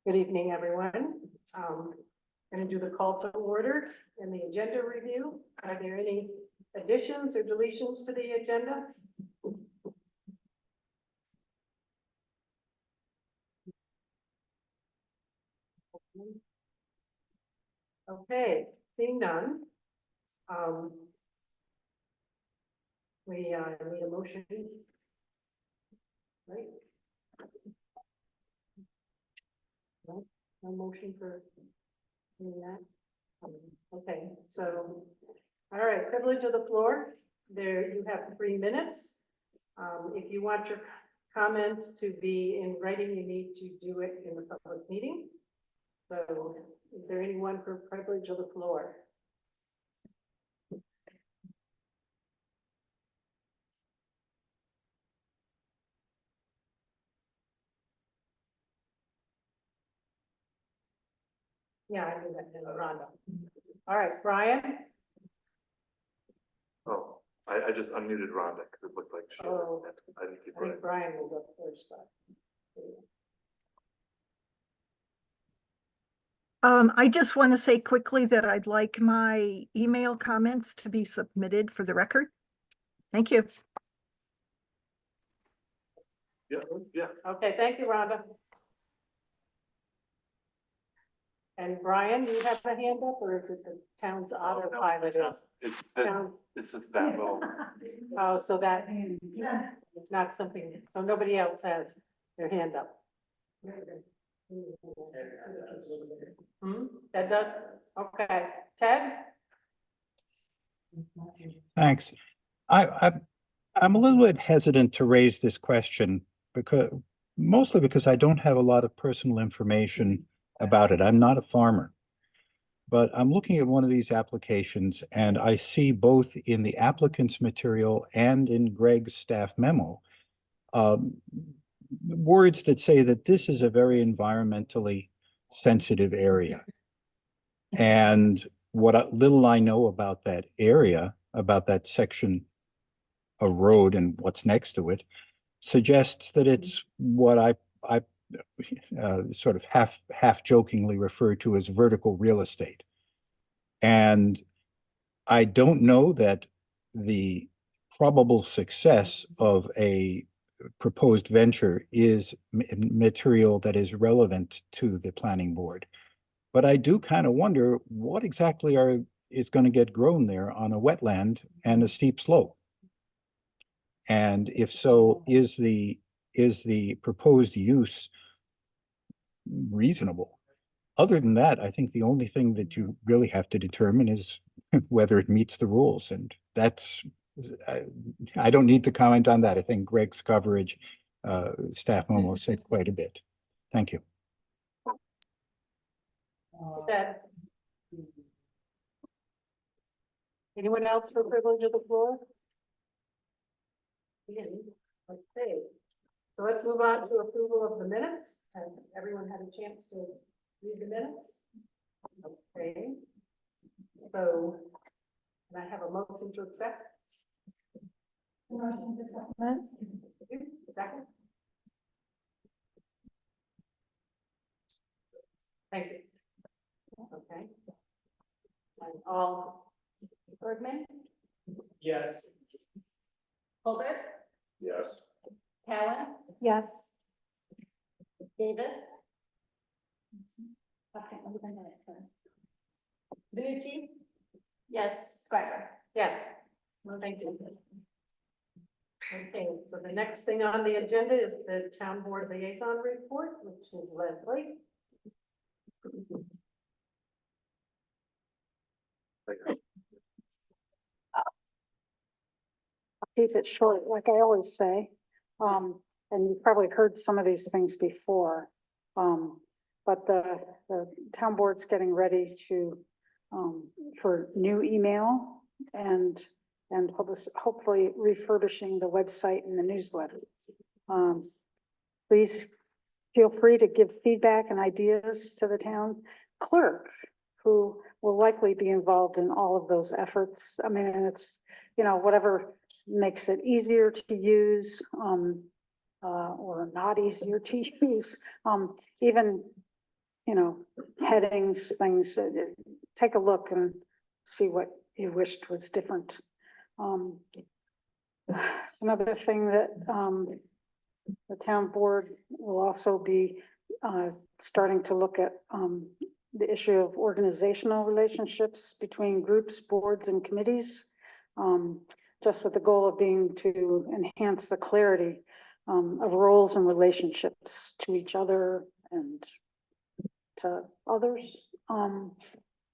Good evening, everyone. Going to do the call to order and the agenda review. Are there any additions or deletions to the agenda? Okay, seeing none. We need a motion. Right? No motion for doing that. Okay, so, all right, privilege of the floor. There you have 3 minutes. If you want your comments to be in writing, you need to do it in the public meeting. So is there anyone for privilege of the floor? Yeah, I knew that, Rhonda. All right, Brian. Oh, I just unmuted Rhonda because it looked like she. Oh, I didn't see I think Brian was up first, but. I just want to say quickly that I'd like my email comments to be submitted for the record. Thank you. Yeah, yeah. Okay, thank you, Rhonda. And Brian, you have a hand up, or is it the town's autopilot? It's just that little. Oh, so that, not something, so nobody else has their hand up. That does, okay. Ted? Thanks. I'm a little bit hesitant to raise this question mostly because I don't have a lot of personal information about it. I'm not a farmer, but I'm looking at one of these applications and I see both in the applicant's material and in Greg's staff memo, words that say that this is a very environmentally sensitive area. And what little I know about that area, about that section of road and what's next to it, suggests that it's what I sort of half jokingly refer to as vertical real estate. And I don't know that the probable success of a proposed venture is material that is relevant to the planning board. But I do kind of wonder what exactly is going to get grown there on a wetland and a steep slope. And if so, is the proposed use reasonable? Other than that, I think the only thing that you really have to determine is whether it meets the rules. And that's, I don't need to comment on that. I think Greg's coverage, staff memo said quite a bit. Thank you. Anyone else for privilege of the floor? Okay, so let's move on to approval of the minutes. Has everyone had a chance to read the minutes? Okay, so can I have a motion to accept? Motion to accept minutes. Second. Thank you. Okay. And all Bergman? Yes. Colbert, Yes. Cowan, Yes. Davis. Okay, Benucci. Yes. Scriber. Yes. Well, thank you. Okay, so the next thing on the agenda is the town board liaison report, which is Leslie. Keep it short, like I always say. And you've probably heard some of these things before. But the town board's getting ready to, for new email and hopefully refurbishing the website and the newsletter. Please feel free to give feedback and ideas to the town clerk, who will likely be involved in all of those efforts. I mean, it's, whatever makes it easier to use, or not easier to use. Even you know, headings, things, take a look and see what you wished was different. Another thing that, the town board will also be, starting to look at, the issue of organizational relationships between groups, boards, and committees. Just with the goal of being to enhance the clarity, of roles and relationships to each other and to others.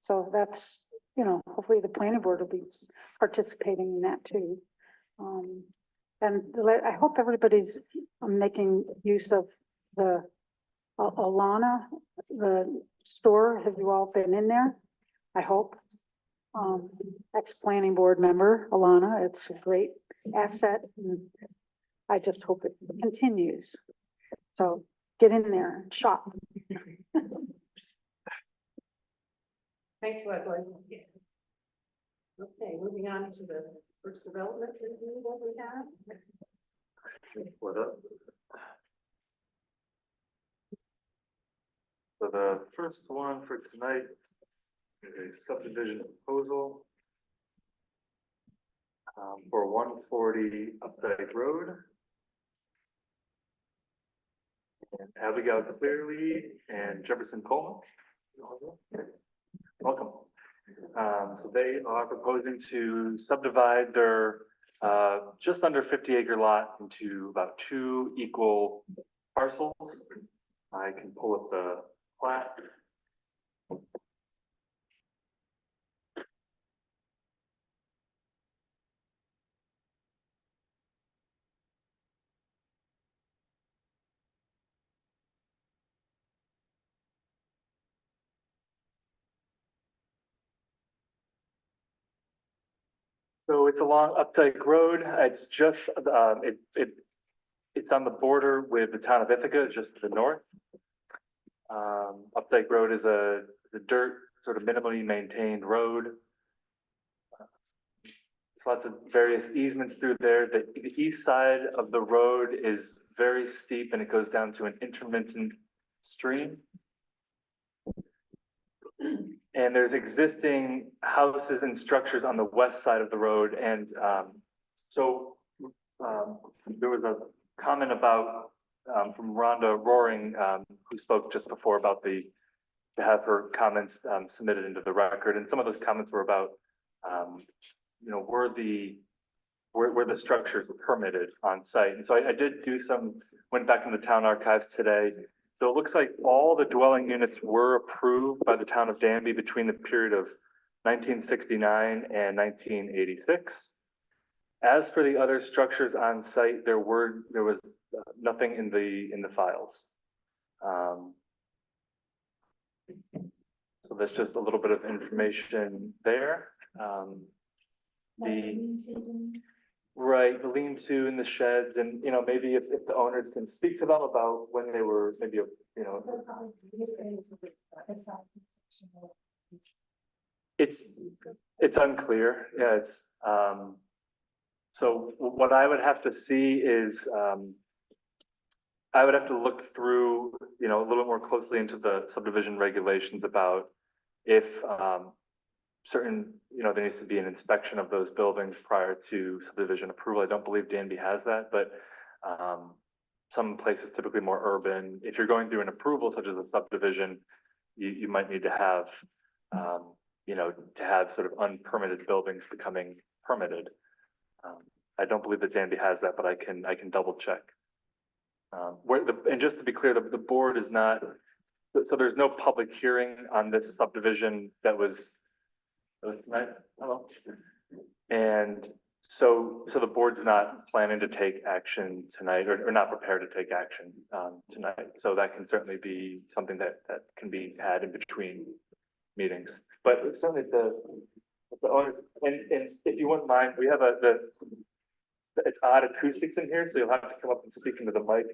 So that's, you know, hopefully the planning board will be participating in that too. I hope everybody's making use of the Alana, the store. Have you all been in there? I hope. Ex-planning board member, Alana, it's a great asset. And I just hope it continues. So get in there and shop. Thanks, Leslie. Okay, moving on to the first development review that we have. What up? So the first one for tonight is a subdivision proposal for 140 Updike Road. And Abigail Clearly and Jefferson Coleman. Welcome. So they are proposing to subdivide their just under 50-acre lot into about 2 equal parcels. I can pull up the plat. So it's along Updike Road. It's just, it's on the border with the town of Ithaca, just to the north. Updike Road is a dirt, sort of minimally maintained road. Lots of various easements through there. The east side of the road is very steep and it goes down to an intermittent stream. And there's existing houses and structures on the west side of the road. And there was a comment about from Rhonda Roaring, who spoke just before about to have her comments submitted into the record. And some of those comments were about, you know, where the structures are permitted on site. And so I did went back in the town archives today. So it looks like all the dwelling units were approved by the town of Danby between the period of 1969 and 1986. As for the other structures on site, there was nothing in the files. So that's just a little bit of information there. The lean-to in the sheds, and you know, maybe if the owners can speak to them about when they were maybe, you know. It's unclear. Yeah, it's so what I would have to see is I would have to look through, you know, a little more closely into the subdivision regulations about if certain, you know, there needs to be an inspection of those buildings prior to subdivision approval. I don't believe Danby has that, but some places typically more urban. If you're going through an approval such as a subdivision, you might need to have, you know, to have sort of unpermitted buildings becoming permitted. I don't believe that Danby has that, but I can double check. And just to be clear, the board is not, so there's no public hearing on this subdivision that was tonight. Hello. And so the board's not planning to take action tonight, or not prepared to take action tonight. So that can certainly be something that can be had in between meetings. But certainly the owners, and if you wouldn't mind, we have it's odd acoustics in here, so you'll have to come up and speak into the mic.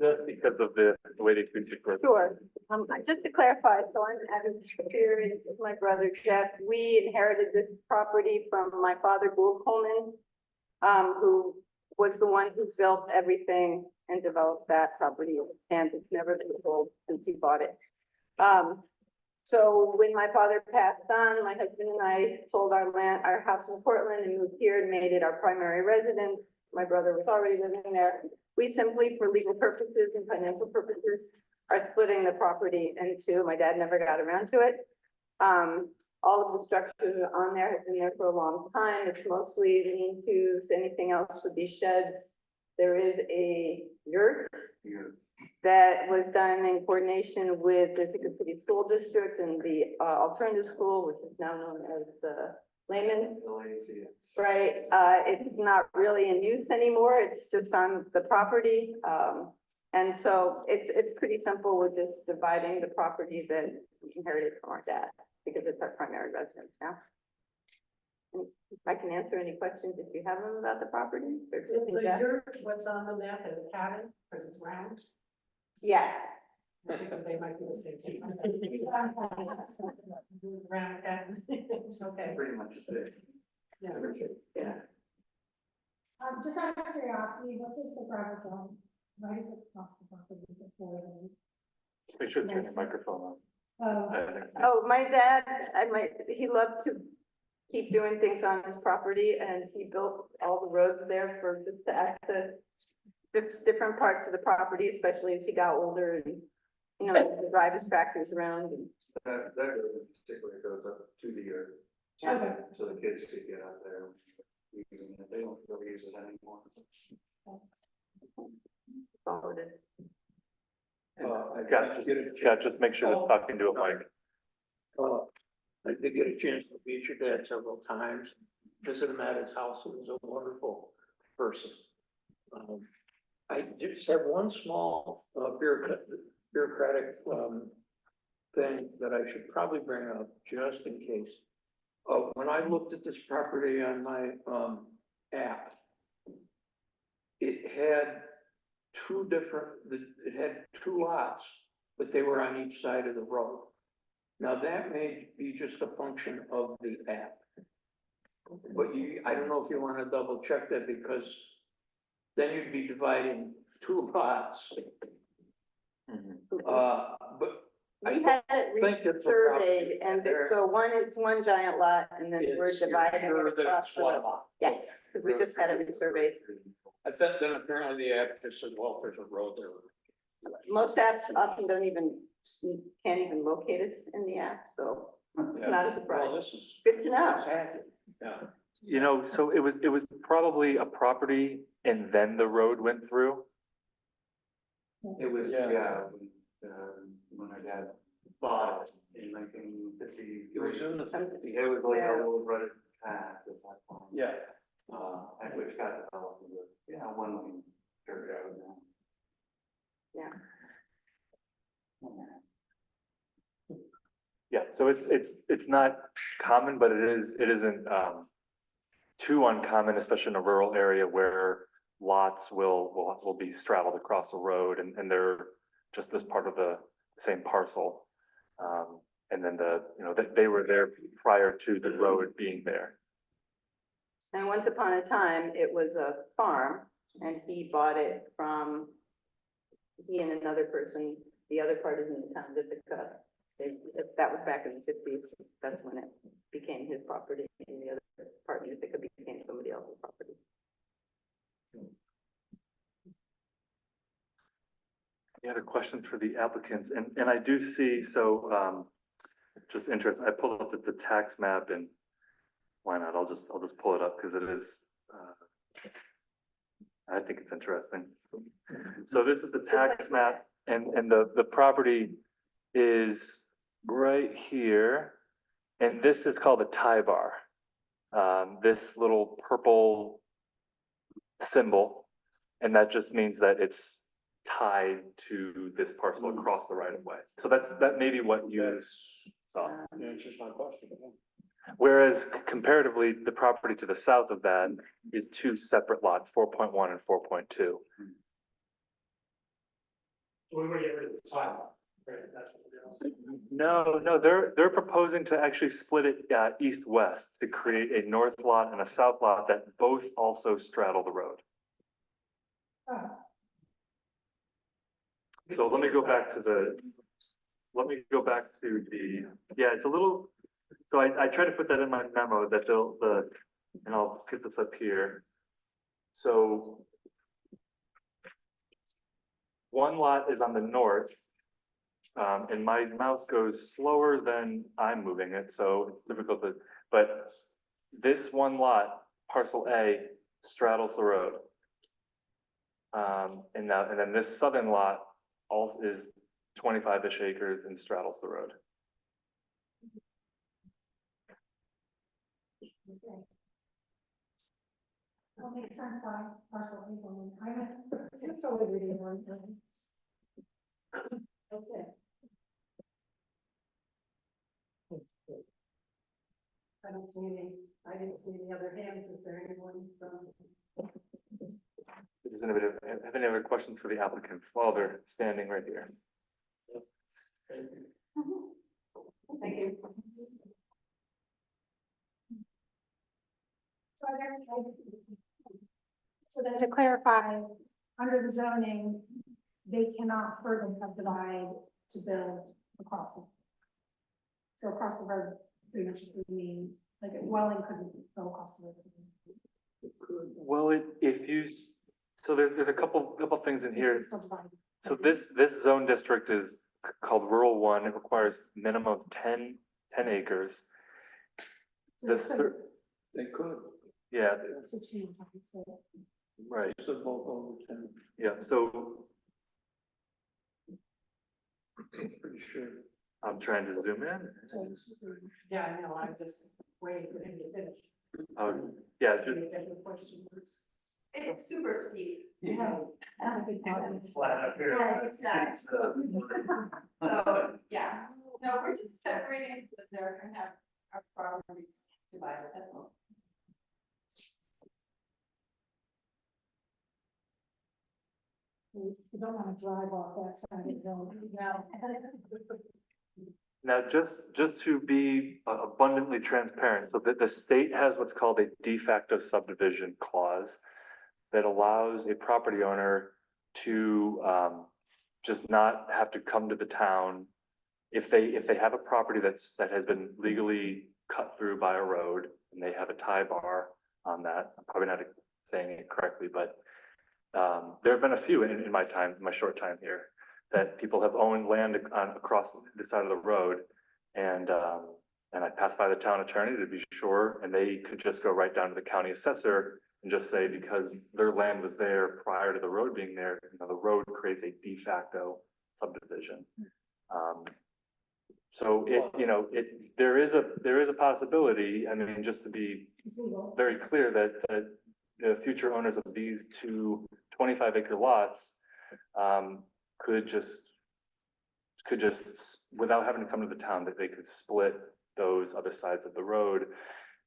Just because of the way the acoustic works. Sure. Just to clarify, so I'm Abby here, it's my brother Jeff. We inherited this property from my father, Gould Coleman, who was the one who built everything and developed that property, and it's never been sold since he bought it. So when my father passed on, my husband and I sold our land, our house in Portland and moved here and made it our primary residence. My brother was already living there. We simply, for legal purposes and financial purposes, are splitting the property in two. My dad never got around to it. All of the structures on there have been there for a long time. It's mostly lean-tos, anything else would be sheds. There is a yurt that was done in coordination with the Ithaca City School District and the alternative school, which is now known as the Layman. Right, it's not really in use anymore. It's just on the property. And so it's pretty simple. We're just dividing the property that we inherited from our dad because it's our primary residence now. And I can answer any questions if you have them about the property. Or just Is in the depth. yurt what's on the map as a cabin, because it's round? Yes. Because they might be the same thing. Round cabin, it's okay. Pretty much the same. Yeah. Yeah. Just out of curiosity, what does the gravel go? Why does it cost the property? Is it for? Make sure to turn your microphone on. Oh, my dad, he loved to keep doing things on his property, and he built all the roads there for just to access different parts of the property, especially as he got older and, you know, to drive his tractors around and. That road in particular goes up to the yard. Okay. So the kids could get out there using it. They don't really use it anymore. Followed it. Scott, just make sure to talk into a mic. I did get a chance to meet your dad several times, visit him at his house. He was a wonderful person. I just have one small bureaucratic thing that I should probably bring up just in case. When I looked at this property on my app, it had it had two lots, but they were on each side of the road. Now that may be just a function of the app. But I don't know if you want to double check that, because then you'd be dividing two lots. But We had it think it's a resurveyed, property and there. so it's one giant lot, and then we're You're dividing sure it that across it's the one road. lot? Yes, because we just had it resurveyed. I bet then apparently the app just said, well, there's a road there. Most apps often can't even locate us in the app, so it's not a Well, surprise. this is. Good to know. Yeah. You know, so it was probably a property and then the road went through. It was, Yeah. when our dad bought it in 1950. It was in the. It was like a little rutted path at that point. Yeah. And which got developed into, one lane dirt road now. Yeah. Yeah, so it's not common, but it isn't too uncommon, especially in a rural area where lots will be straddled across a road and they're just as part of the same parcel. And then they were there prior to the road being there. And once upon a time, it was a farm, and he bought it from, he and another person, the other part is in the town of Ithaca. That was back in the 50s, that's when it became his property, and the other part in Ithaca became somebody else's property. Any other questions for the applicants? And I do see, so just interesting, I pulled up the tax map, and why not? I'll just pull it up because it is, I think it's interesting. So this is the tax map, and the property is right here, and this is called a tie bar. This little purple symbol, and that just means that it's tied to this parcel across the right of way. So that may be what you saw. Answers my question. Whereas comparatively, the property to the south of that is two separate lots, 4.1 and 4.2. We were getting rid of the sidewalk, right? That's what we're doing. No, they're proposing to actually split it east-west to create a north lot and a south lot that both also straddle the road. Oh, So let me go back to the, yeah, it's a little, so I tried to put that in my memo that and I'll get this up here. So one lot is on the north. And my mouse goes slower than I'm moving it, so it's difficult to, but this one lot, parcel A, straddles the road. And then this southern lot also is 25-ish acres and straddles the road. okay. Well, makes sense why parcel is on, it's just a liberty one. Okay. I didn't see any other hands. Is there anyone from? Does anybody have any other questions for the applicants while they're standing right here? Thank you. So I guess, so then to clarify, under the zoning, they cannot further subdivide to build across the. So across the road, pretty much just mean, like a dwelling couldn't go across the road. Well, so there's a couple things in here. Subdivide. So this zone district is called rural one. It requires minimum of 10 acres. So The so- cer- They could, Yeah, so two, so right, so both over 10, yeah, so pretty sure. I'm trying to zoom in. Yeah, I know, I'm just waiting for him to finish. Yeah, Any other questions? It's super steep. Yeah. Flat up here. Yeah, it's that. So, yeah, no, we're just separating so that they're gonna have our properties divided, that's all. you don't want to drive off that side of the road. No. now just to be abundantly transparent, so that the state has what's called a de facto subdivision clause that allows a property owner to just not have to come to the town if they have a property that has been legally cut through by a road and they have a tie bar on that. I'm probably not saying it correctly, but there have been a few in my short time here, that people have owned land across the side of the road. And I passed by the town attorney to be sure, and they could just go right down to the county assessor and just say, because their land was there prior to the road being there, the road creates a de facto subdivision. So there is a possibility, I mean, just to be very clear that the future owners of these two 25-acre lots could just, without having to come to the town, that they could split those other sides of the road.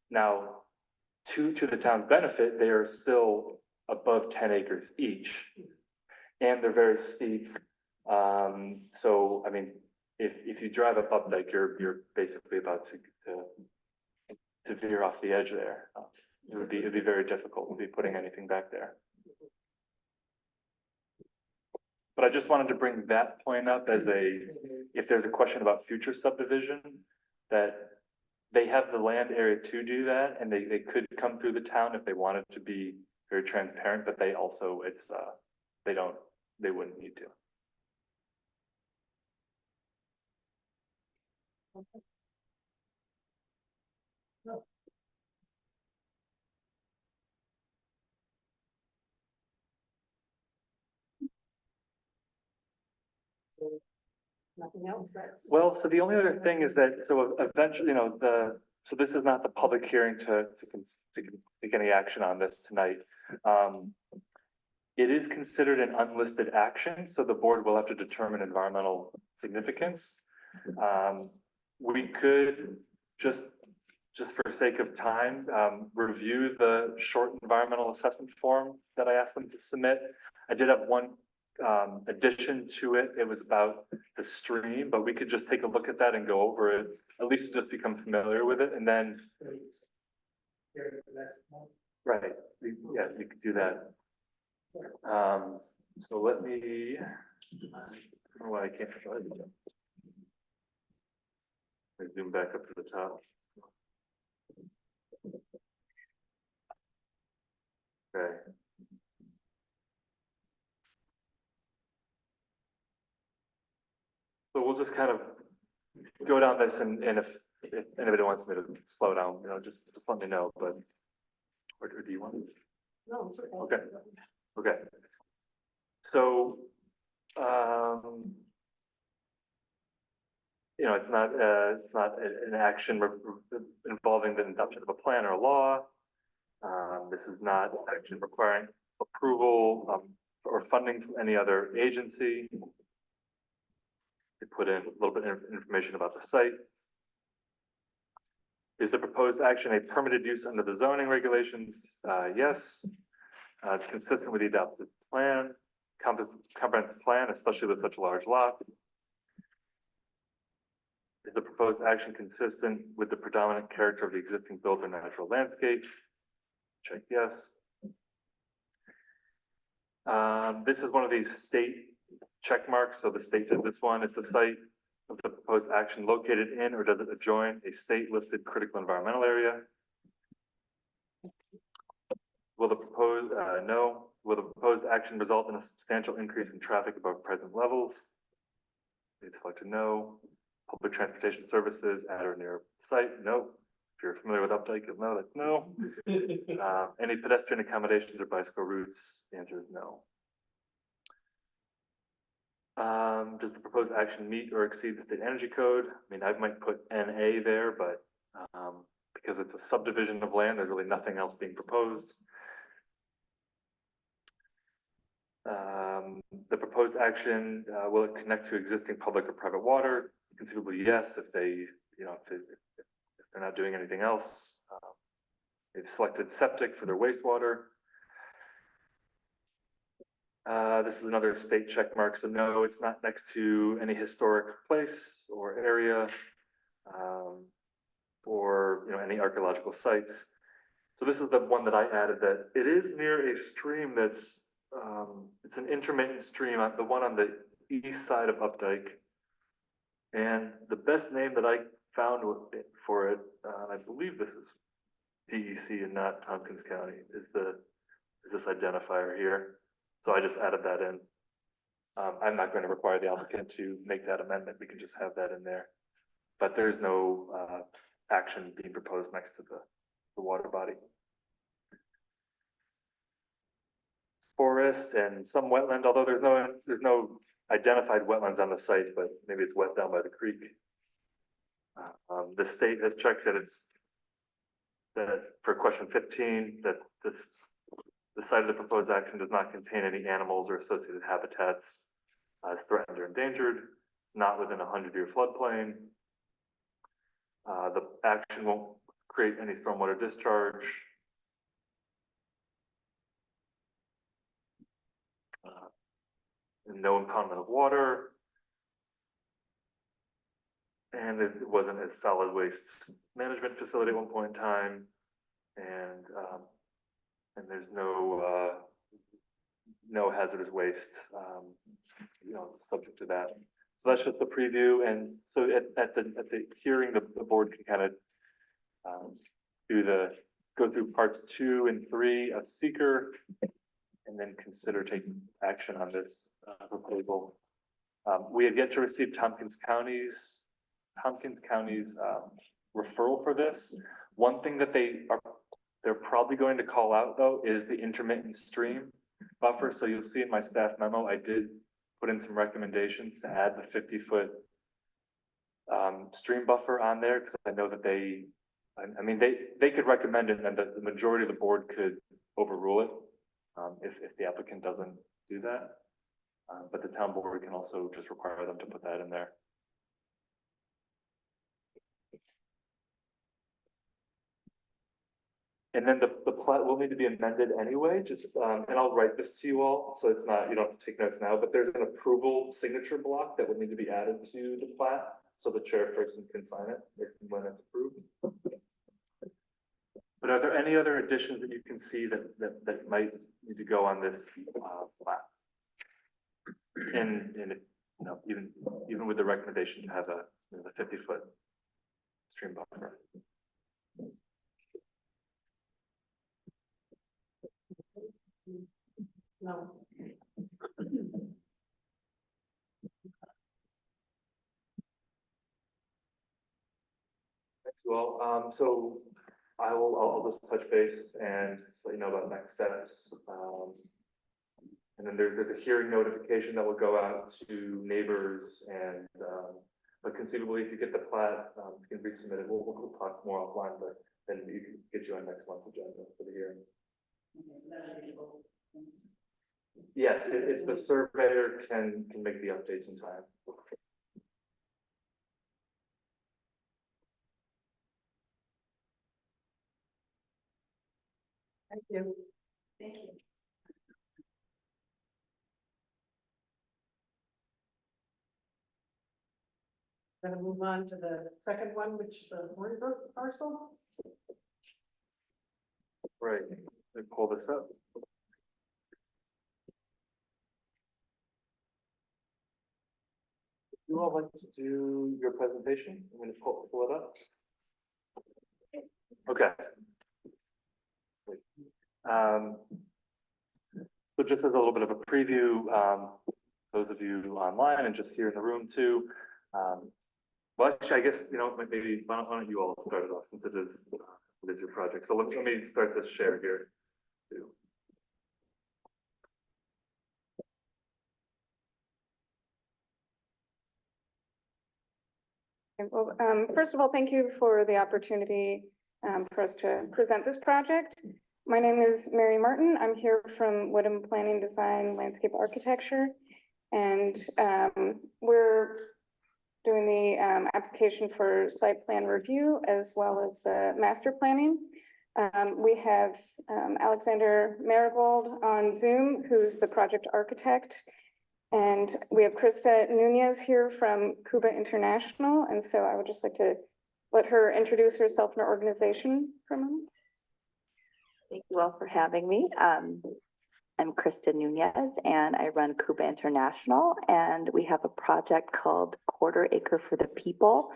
Now, to the town's benefit, they are still above 10 acres each, and they're very steep. So, I mean, if you drive up Updike, you're basically about to veer off the edge there. It'd be very difficult to be putting anything back there. But I just wanted to bring that point up as if there's a question about future subdivision, that they have the land area to do that, and they could come through the town if they wanted to be very transparent, but they also, they wouldn't need to. Nothing else, that's. Well, so the only other thing is that, so eventually, so this is not the public hearing to take any action on this tonight. It is considered an unlisted action, so the board will have to determine environmental significance. We could just for sake of time, review the short environmental assessment form that I asked them to submit. I did have one addition to it. It was about the stream, but we could just take a look at that and go over it, at least just become familiar with it, and then, right, yeah, we could do that. So let me, I don't know why I can't show it. Let me zoom back up to the top. Okay. So we'll just kind of go down this and if anybody wants me to slow down, just let me know, but, or do you want? No, it's okay. Okay. Okay. So, it's not an action involving the adoption of a plan or a law. This is not action requiring approval, or funding from any other agency. We put in a little bit of information about the site. Is the proposed action a permitted use under the zoning regulations? Yes. It's consistent with the adopted plan, comprehensive plan, especially with such large lots. Is the proposed action consistent with the predominant character of the existing built or natural landscape? Check yes. This is one of these state check marks. So the state did this one. Is the site of the proposed action located in or does it adjoin a state listed critical environmental area? Will the proposed, no. Will the proposed action result in a substantial increase in traffic above present levels? They've selected no. Public transportation services at or near site? No. If you're familiar with Updike, you'll know that's no. Any pedestrian accommodations or bicycle routes? The answer is no. Does the proposed action meet or exceed the state energy code? I mean, I might put NA there, but because it's a subdivision of land, there's really nothing else being proposed. The proposed action, will it connect to existing public or private water? Conceivably, yes, if they're not doing anything else. They've selected septic for their wastewater. This is another state check mark, so no, it's not next to any historic place or area, or any archaeological sites. So this is the one that I added, that it is near a stream that's it's an intermittent stream, the one on the east side of Updike. And the best name that I found for it, I believe this is DEC and not Tompkins County, is this identifier here. So I just added that in. I'm not going to require the applicant to make that amendment. We can just have that in there. But there's no action being proposed next to the water body. Forest and some wetland, although there's no identified wetlands on the site, but maybe it's wet down by the creek. The state has checked that for question 15, that the site of the proposed action does not contain any animals or associated habitats as threatened or endangered, not within a 100-year floodplain. The action won't create any stormwater discharge. No impoundment of water. And it wasn't a solid waste management facility at one point in time. And there's no hazardous waste, subject to that. So that's just the preview. And so at the hearing, the board can kind of go through parts 2 and 3 of seeker, and then consider taking action on this proposal. We have yet to receive Tompkins County's referral for this. One thing that they're probably going to call out though is the intermittent stream buffer. So you'll see in my staff memo, I did put in some recommendations to add the 50-foot stream buffer on there, because I know that they could recommend it and the majority of the board could overrule it if the applicant doesn't do that. But the town board can also just require them to put that in there. And then the plat will need to be amended anyway, and I'll write this to you all, so it's not, you don't have to take notes now, but there's an approval signature block that would need to be added to the plat, so the chairperson can sign it when it's approved. But are there any other additions that you can see that might need to go on this, plat? And, you know, even with the recommendation to have a, you know, the 50-foot stream buffer. No. Well, so I'll just touch base and just let you know about next steps. And then there's a hearing notification that will go out to neighbors and, but conceivably, if you get the plat, you can resubmit it. We'll talk more offline, but then you can get you on next month's agenda for the hearing. Yes, if the surveyor can make the updates in time. Thank you. Thank you. Gonna move on to the second one, which the Hornbrook parcel. Right, let me pull this up. You all like to do your presentation? I'm going to pull it up. Okay. So just as a little bit of a preview, those of you online and just here in the room too. Well, actually, I guess, you know, maybe why don't you all start it off since it is your project. So let me start this share here too. Well, first of all, thank you for the opportunity for us to present this project. My name is Mary Martin. I'm here from Woodham Planning Design Landscape Architecture. And we're doing the application for site plan review as well as the master planning. We have Alexander Marigold on Zoom, who's the project architect. And we have Krista Nunez here from Cuba International. And so I would just like to let her introduce herself and her organization for a moment. Thank you all for having me. I'm Krista Nunez and I run Cuba International, and we have a project called Quarter Acre for the People.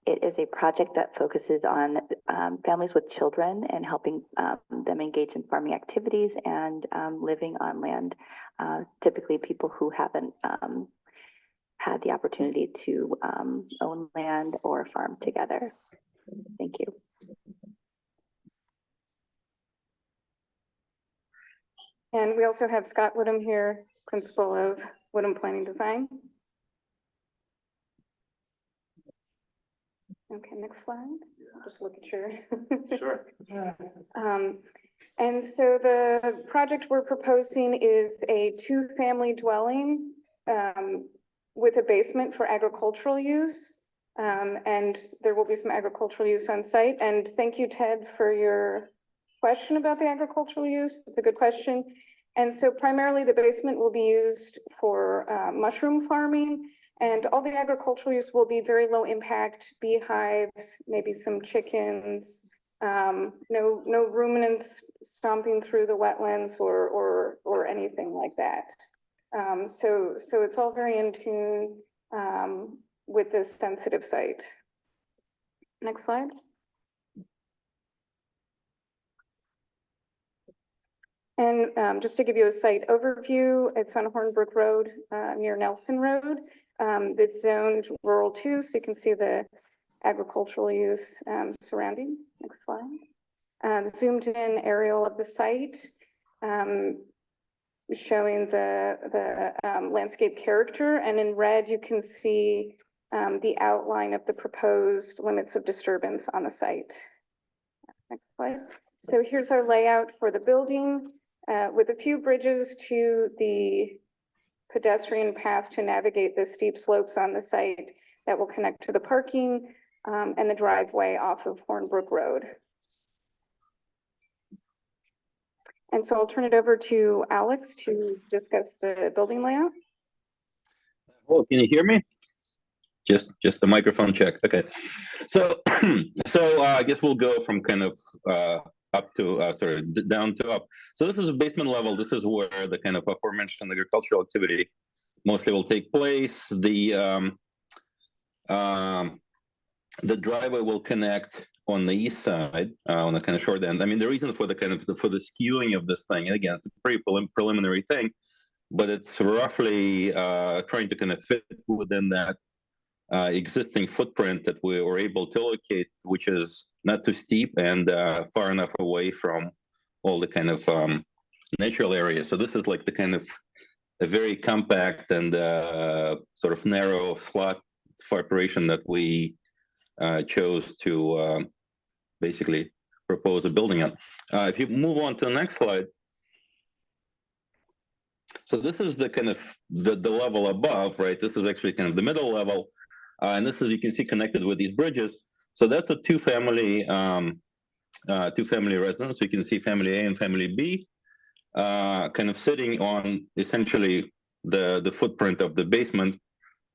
It is a project that focuses on families with children and helping them engage in farming activities and living on land, typically people who haven't had the opportunity to own land or farm together. Thank you. And we also have Scott Woodham here, principal of Woodham Planning Design. Okay, next slide. I'll just look at your. Sure. And so the project we're proposing is a two-family dwelling with a basement for agricultural use. And there will be some agricultural use on site. And thank you, Ted, for your question about the agricultural use. It's a good question. And so primarily the basement will be used for mushroom farming, and all the agricultural use will be very low impact, beehives, maybe some chickens, no ruminants stomping through the wetlands or anything like that. So it's all very in tune with this sensitive site. Next slide. And just to give you a site overview, it's on Hornbrook Road near Nelson Road. It's zoned rural 2, so you can see the agricultural use surrounding. Next slide. Zoomed in aerial of the site, showing the landscape character, and in red you can see the outline of the proposed limits of disturbance on the site. Next slide. So here's our layout for the building with a few bridges to the pedestrian path to navigate the steep slopes on the site that will connect to the parking and the driveway off of Hornbrook Road. And so I'll turn it over to Alex to discuss the building layout. Oh, can you hear me? Just the microphone check. Okay. So I guess we'll go from kind of up to, down to up. So this is a basement level. This is where the kind of aforementioned agricultural activity mostly will take place. The driveway will connect on the east side, on the kind of short end. I mean, the reason for the kind of for the skewing of this thing, and again, it's a pretty preliminary thing, but it's roughly trying to kind of fit within that existing footprint that we were able to locate, which is not too steep and far enough away from all the kind of natural areas. So this is like the kind of a very compact and sort of narrow slot for operation that we chose to basically propose a building on. If you move on to the next slide. So this is the kind of the level above, right? This is actually kind of the middle level. And this is, you can see, connected with these bridges. So that's a two-family residence. So you can see family A and family B kind of sitting on essentially the footprint of the basement.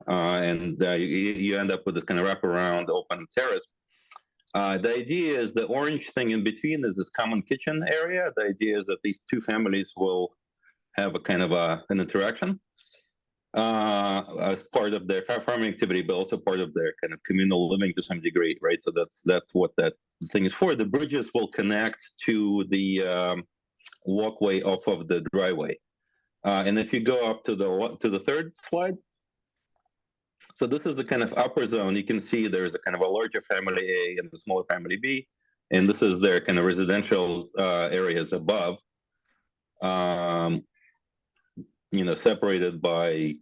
And you end up with this kind of wraparound open terrace. The idea is the orange thing in between is this common kitchen area. The idea is that these two families will have a kind of an interaction as part of their farming activity, but also part of their kind of communal living to some degree, right? So that's what that thing is for. The bridges will connect to the walkway off of the driveway. And if you go up to the third slide, so this is the kind of upper zone. You can see there's a kind of a larger family A and a smaller family B, and this is their kind of residential areas above. Separated by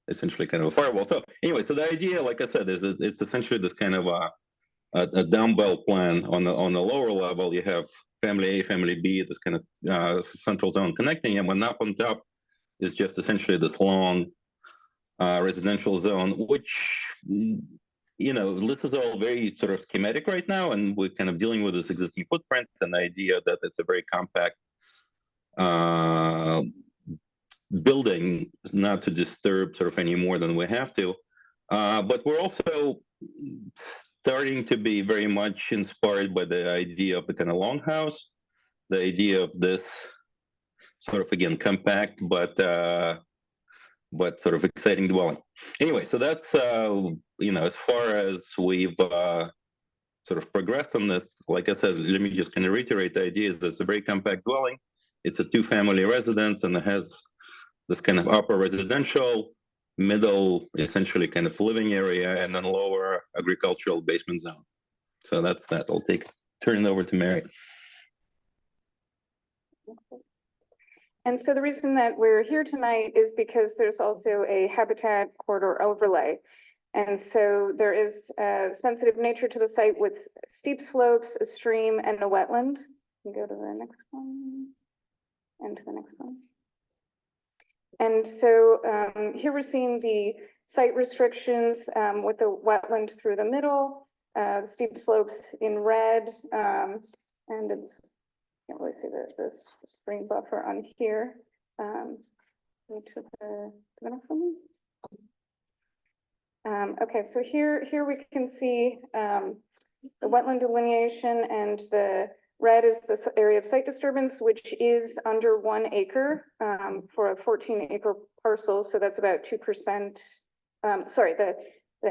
essentially kind of a firewall. So anyway, so the idea, like I said, is it's essentially this kind of a dumbbell plan. On the lower level, you have family A, family B, this kind of central zone connecting them, and up on top is just essentially this long residential zone, which, this is all very sort of schematic right now, and we're kind of dealing with this existing footprint and the idea that it's a very compact building, not to disturb sort of any more than we have to. But we're also starting to be very much inspired by the idea of the kind of longhouse, the idea of this sort of, again, compact, but sort of exciting dwelling. Anyway, so that's, as far as we've sort of progressed on this, like I said, let me just kind of reiterate the idea is that it's a very compact dwelling. It's a two-family residence, and it has this kind of upper residential, middle, essentially kind of living area, and then lower agricultural basement zone. So that's that. I'll turn it over to Mary. And so the reason that we're here tonight is because there's also a habitat corridor overlay. And so there is a sensitive nature to the site with steep slopes, a stream, and a wetland. You go to the next one and to the next one. And so here we're seeing the site restrictions with the wetland through the middle, steep slopes in red, and it's, can't really see the spring buffer on here. Go to the next one. Okay, so here we can see the wetland delineation, and the red is the area of site disturbance, which is under 1 acre for a 14-acre parcel. So that's about 2%. Sorry, the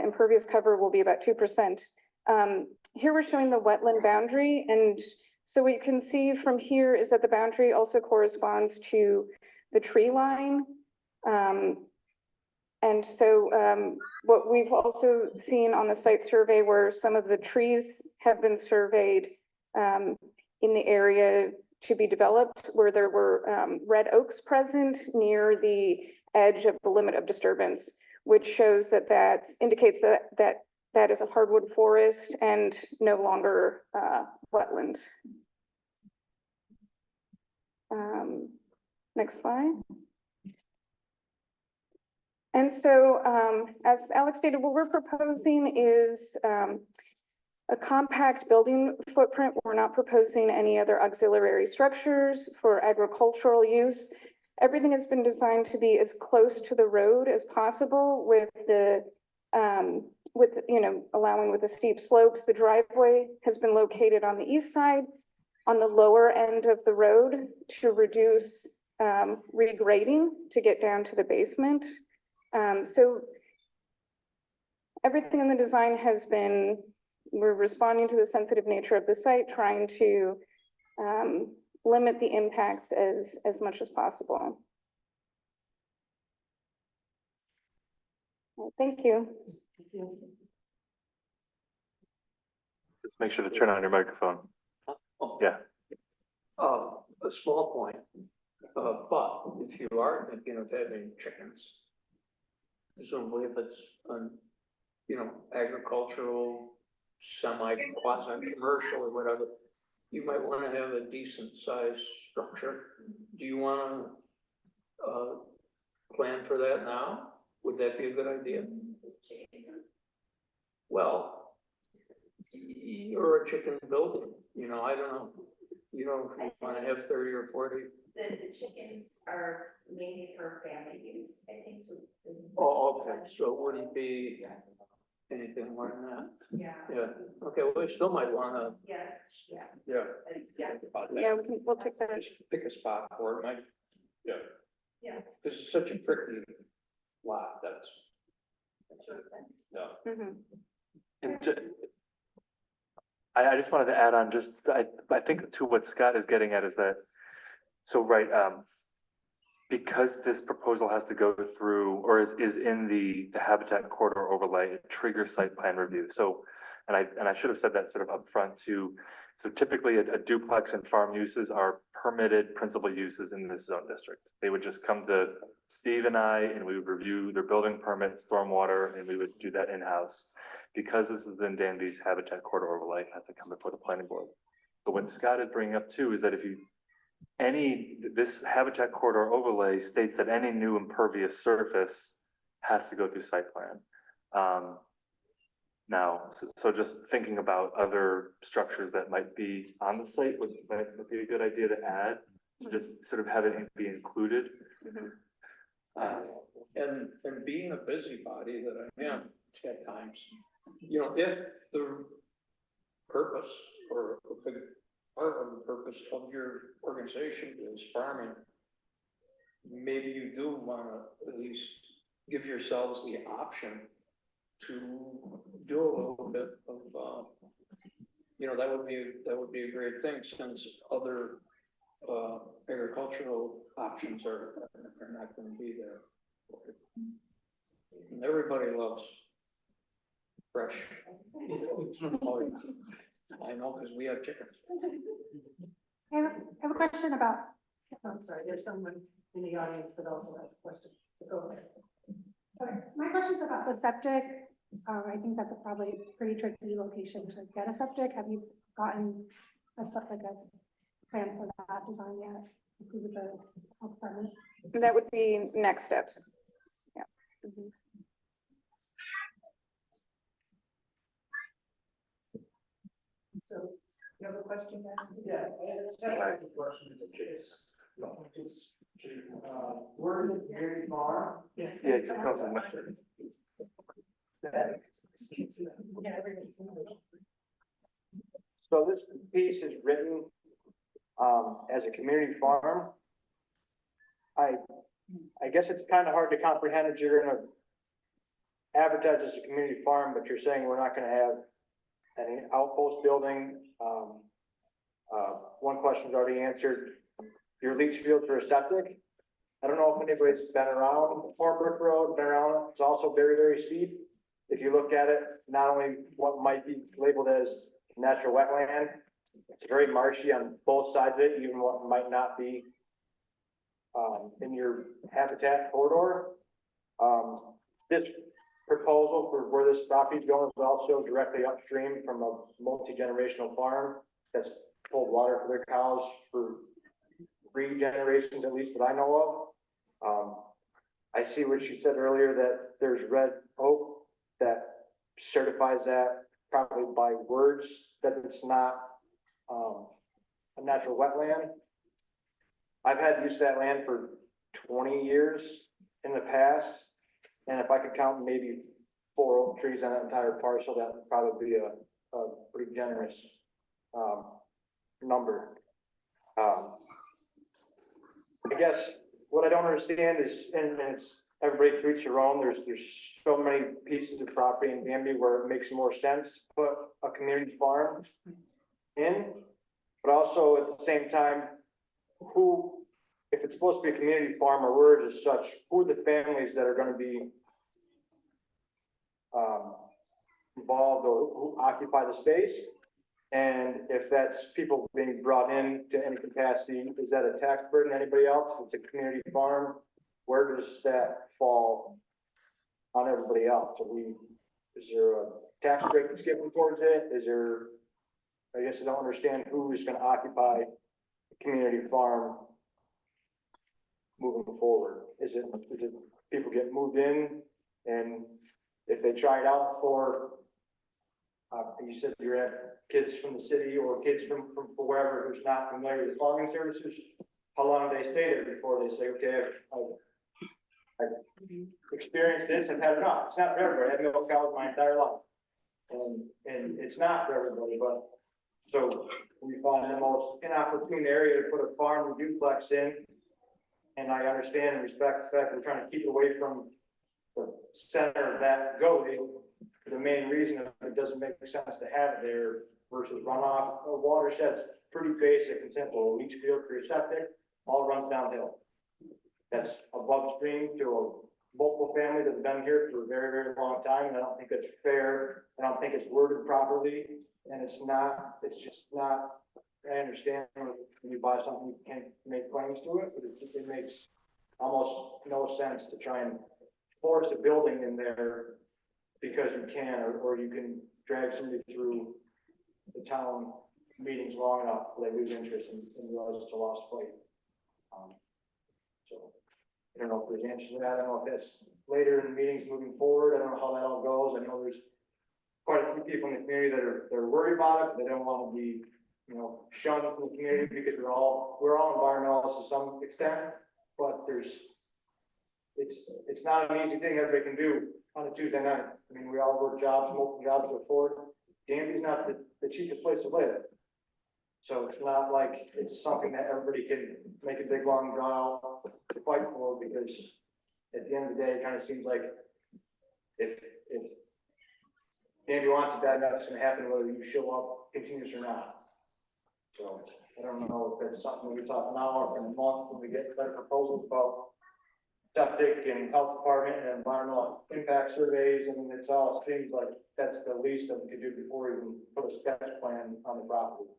impervious cover will be about 2%. Here we're showing the wetland boundary, and so what you can see from here is that the boundary also corresponds to the tree line. And so what we've also seen on the site survey, where some of the trees have been surveyed in the area to be developed, where there were red oaks present near the edge of the limit of disturbance, which shows that indicates that is a hardwood forest and no longer wetland. Next slide. And so, as Alex stated, what we're proposing is a compact building footprint. We're not proposing any other auxiliary structures for agricultural use. Everything has been designed to be as close to the road as possible, with the allowing with the steep slopes. The driveway has been located on the east side, on the lower end of the road to reduce regrading to get down to the basement. So everything in the design has been, we're responding to the sensitive nature of the site, trying to limit the impacts as much as possible. Well, thank you. Just make sure to turn on your microphone. Oh. Yeah. A small point, but if you are thinking of having chickens, presumably if it's agricultural, semi-quasi-commercial or whatever, you might want to have a decent sized structure. Do you want to plan for that now? Would that be a good idea? Well, you're a chicken building, I don't know. You don't want to have 30 or 40. The chickens are mainly for family use, I think, so. Oh, okay, so it wouldn't be anything more than that? Yeah. Yeah, okay, well, we still might wanna, Yeah. yeah. Yeah, we'll take that. Just pick a spot for it, Mike. Yeah. Yeah. This is such a tricky lot, that's. No. Mhm. And I just wanted to add on I think to what Scott is getting at is that, so right, because this proposal has to go through or is in the habitat corridor overlay, it triggers site plan review. So, and I should have said that sort of upfront too. So typically a duplex and farm uses are permitted principal uses in this zone district. They would just come to Steve and I, and we would review their building permit, stormwater, and we would do that in-house. Because this is in Danby's habitat corridor overlay, it has to come before the planning board. But what Scott is bringing up too is that if this habitat corridor overlay states that any new impervious surface has to go through site plan. Now, so just thinking about other structures that might be on the site would be a good idea to add, just sort of have it be included. And being a busybody that I am at times, if the purpose or a big part of the purpose of your organization is farming, maybe you do want to at least give yourselves the option to do a little bit of, that would be a great thing, since other agricultural options are not going to be there. And everybody loves fresh. I know, because we have chickens. I have a question about, I'm sorry, there's someone in the audience that also has a question. Go ahead. okay, my question's about the septic. I think that's a probably pretty tricky location to get a septic. Have you gotten a septic plan for that design yet? Included the health department? That would be next steps. Yeah. Mhm. So you have a question? Yeah, that's like the question is, we're in the community farm. Yeah, you can come to the mic. So this piece is written as a community farm. I guess it's kind of hard to comprehend if you're gonna advertise as a community farm, but you're saying we're not gonna have any outpost building. One question's already answered. Your leach fields for a septic. I don't know if anybody's been around Fort Road, been around, it's also very, very steep. If you look at it, not only what might be labeled as natural wetland, it's very marshy on both sides of it, even what might not be in your habitat corridor. This proposal for where this property is going is also directly upstream from a multi-generational farm that's pulled water for their cows for 3 generations, at least that I know of. I see what she said earlier, that there's red oak that certifies that probably by words that it's not a natural wetland. I've had use of that land for 20 years in the past, and if I could count maybe 4 oak trees on that entire parcel, that would probably be a pretty generous number. guess what I don't understand is, and it's, everybody treats their own, there's so many pieces of property in Danby where it makes more sense to put a community farm in, but also at the same time, who, if it's supposed to be a community farm or word as such, who are the families that are gonna be involved or who occupy the space? And if that's people being brought in to any capacity, is that a tax burden to anybody else? If it's a community farm, where does that fall on everybody else? Is there a tax break that's given towards it? Is there, I guess I don't understand who is gonna occupy a community farm moving forward. Is it people get moved in and if they try it out for you said you're at kids from the city or kids from wherever who's not familiar with farming services, how long do they stay there before they say, okay, I've experienced this, I've had enough. It's not for everybody. I've milked cows my entire life. And it's not for everybody, but so we find the most inopportune area to put a farm and duplex in. And I understand and respect the fact we're trying to keep it away from the center of that goalie. The main reason it doesn't make sense to have it there versus runoff. A watershed's pretty basic and simple. Leach field for your septic, all runs downhill. That's above stream to a multiple family that's been here for a very, very long time. And I don't think that's fair. I don't think it's worded properly. And it's just not, I understand when you buy something, you can't make claims to it, but it makes almost no sense to try and force a building in there because you can, or you can drag somebody through the town meetings long enough, they lose interest and realize it's a lost fight. So I don't know if there's answers to that. I don't know if that's later in meetings moving forward. I don't know how that all goes. I know there's quite a few people in the community that are worried about it. They don't want to be, shunned from the community because we're all environmentalists to some extent, but it's not an easy thing everybody can do on a Tuesday night. I mean, we all work jobs, multiple jobs to afford. Danby's not the cheapest place to live. So it's not like it's something that everybody can make a big long draw out to fight for, because at the end of the day, it kind of seems like if Danby wants it bad enough, it's gonna happen whether you show up continuous or not. So I don't know if that's something we talk now or in a month when we get better proposals about septic and health department and environmental impact surveys, and it seems like that's the least that we could do before we even put a sketch plan on the property.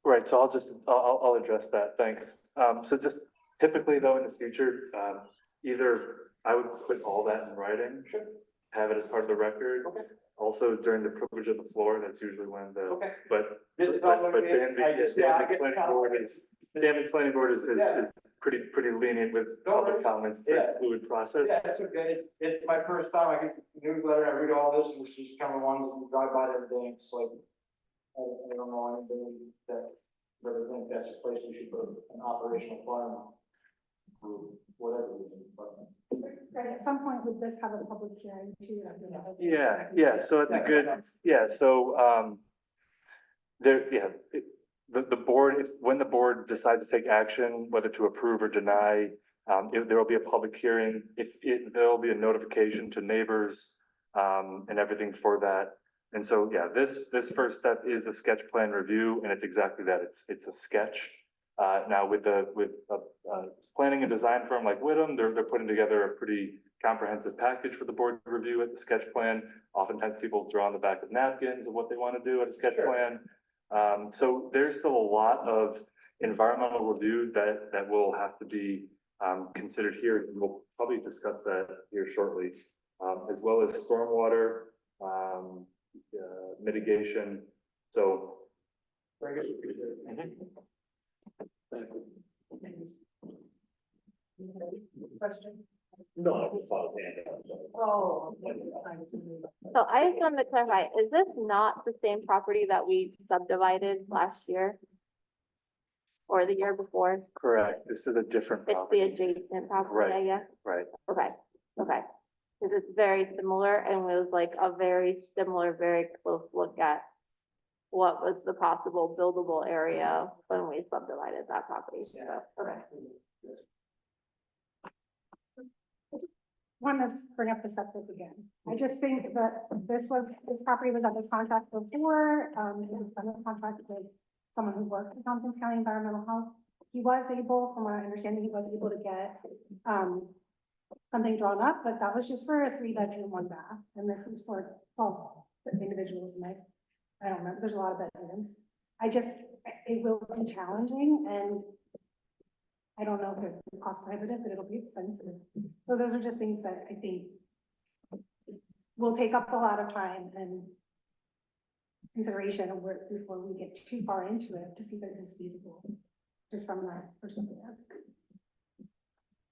Right, so I'll address that, thanks. So just typically though, in the future, either I would put all that in writing, have it as part of the record. Okay. Also during the privilege of the floor, that's usually when the, Okay. but This is all Danby, what we- I just- yeah, I get Danby planning board is Yeah. pretty lenient with Don't public worry. comments, Yeah. it's a fluid process. Yeah, it's okay. It's my first time. I get the newsletter, I read all this, and it's just kind of one that you drive by every day. It's like, I don't know anybody that really think that's a place we should put an operational farm for whatever reason, but. Right, at some point, would this have a public hearing too? Yeah, so it's a good, so, the board, when the board decides to take action, whether to approve or deny, there will be a public hearing, there'll be a notification to neighbors, and everything for that. And so, yeah, this first step is the sketch plan review, and it's exactly that, it's a sketch. Now with planning and design firm like Whittam, they're putting together a pretty comprehensive package for the board to review at the sketch plan. Oftentimes people draw on the back of napkins of what they want to do at a sketch plan. So there's still a lot of environmental review that will have to be considered here. And we'll probably discuss that here shortly, as well as stormwater mitigation. So. Very good. Question? No. Oh. So I just wanted to clarify, is this not the same property that we subdivided last year? Or the year before? Correct, this is a different It's the property. adjacent property, Right. I guess? Right, Okay. Cause it's very similar and it was like a very similar, very close look at what was the possible buildable area when we subdivided that property. So, okay. want to bring up the septic again. I just think that this property was under contract before, it was under contract with someone who worked in Tompkins County Environmental Health. He was able, from my understanding, he was able to get, something drawn up, but that was just for a 3-bedroom, 1-bath. And this is for 12 individuals, and I don't remember, there's a lot of bedrooms. It will be challenging, and I don't know if it's cost prohibitive, but it'll be expensive. So those are just things that I think will take up a lot of time and consideration of work before we get too far into it to see if it is feasible, just from my perspective.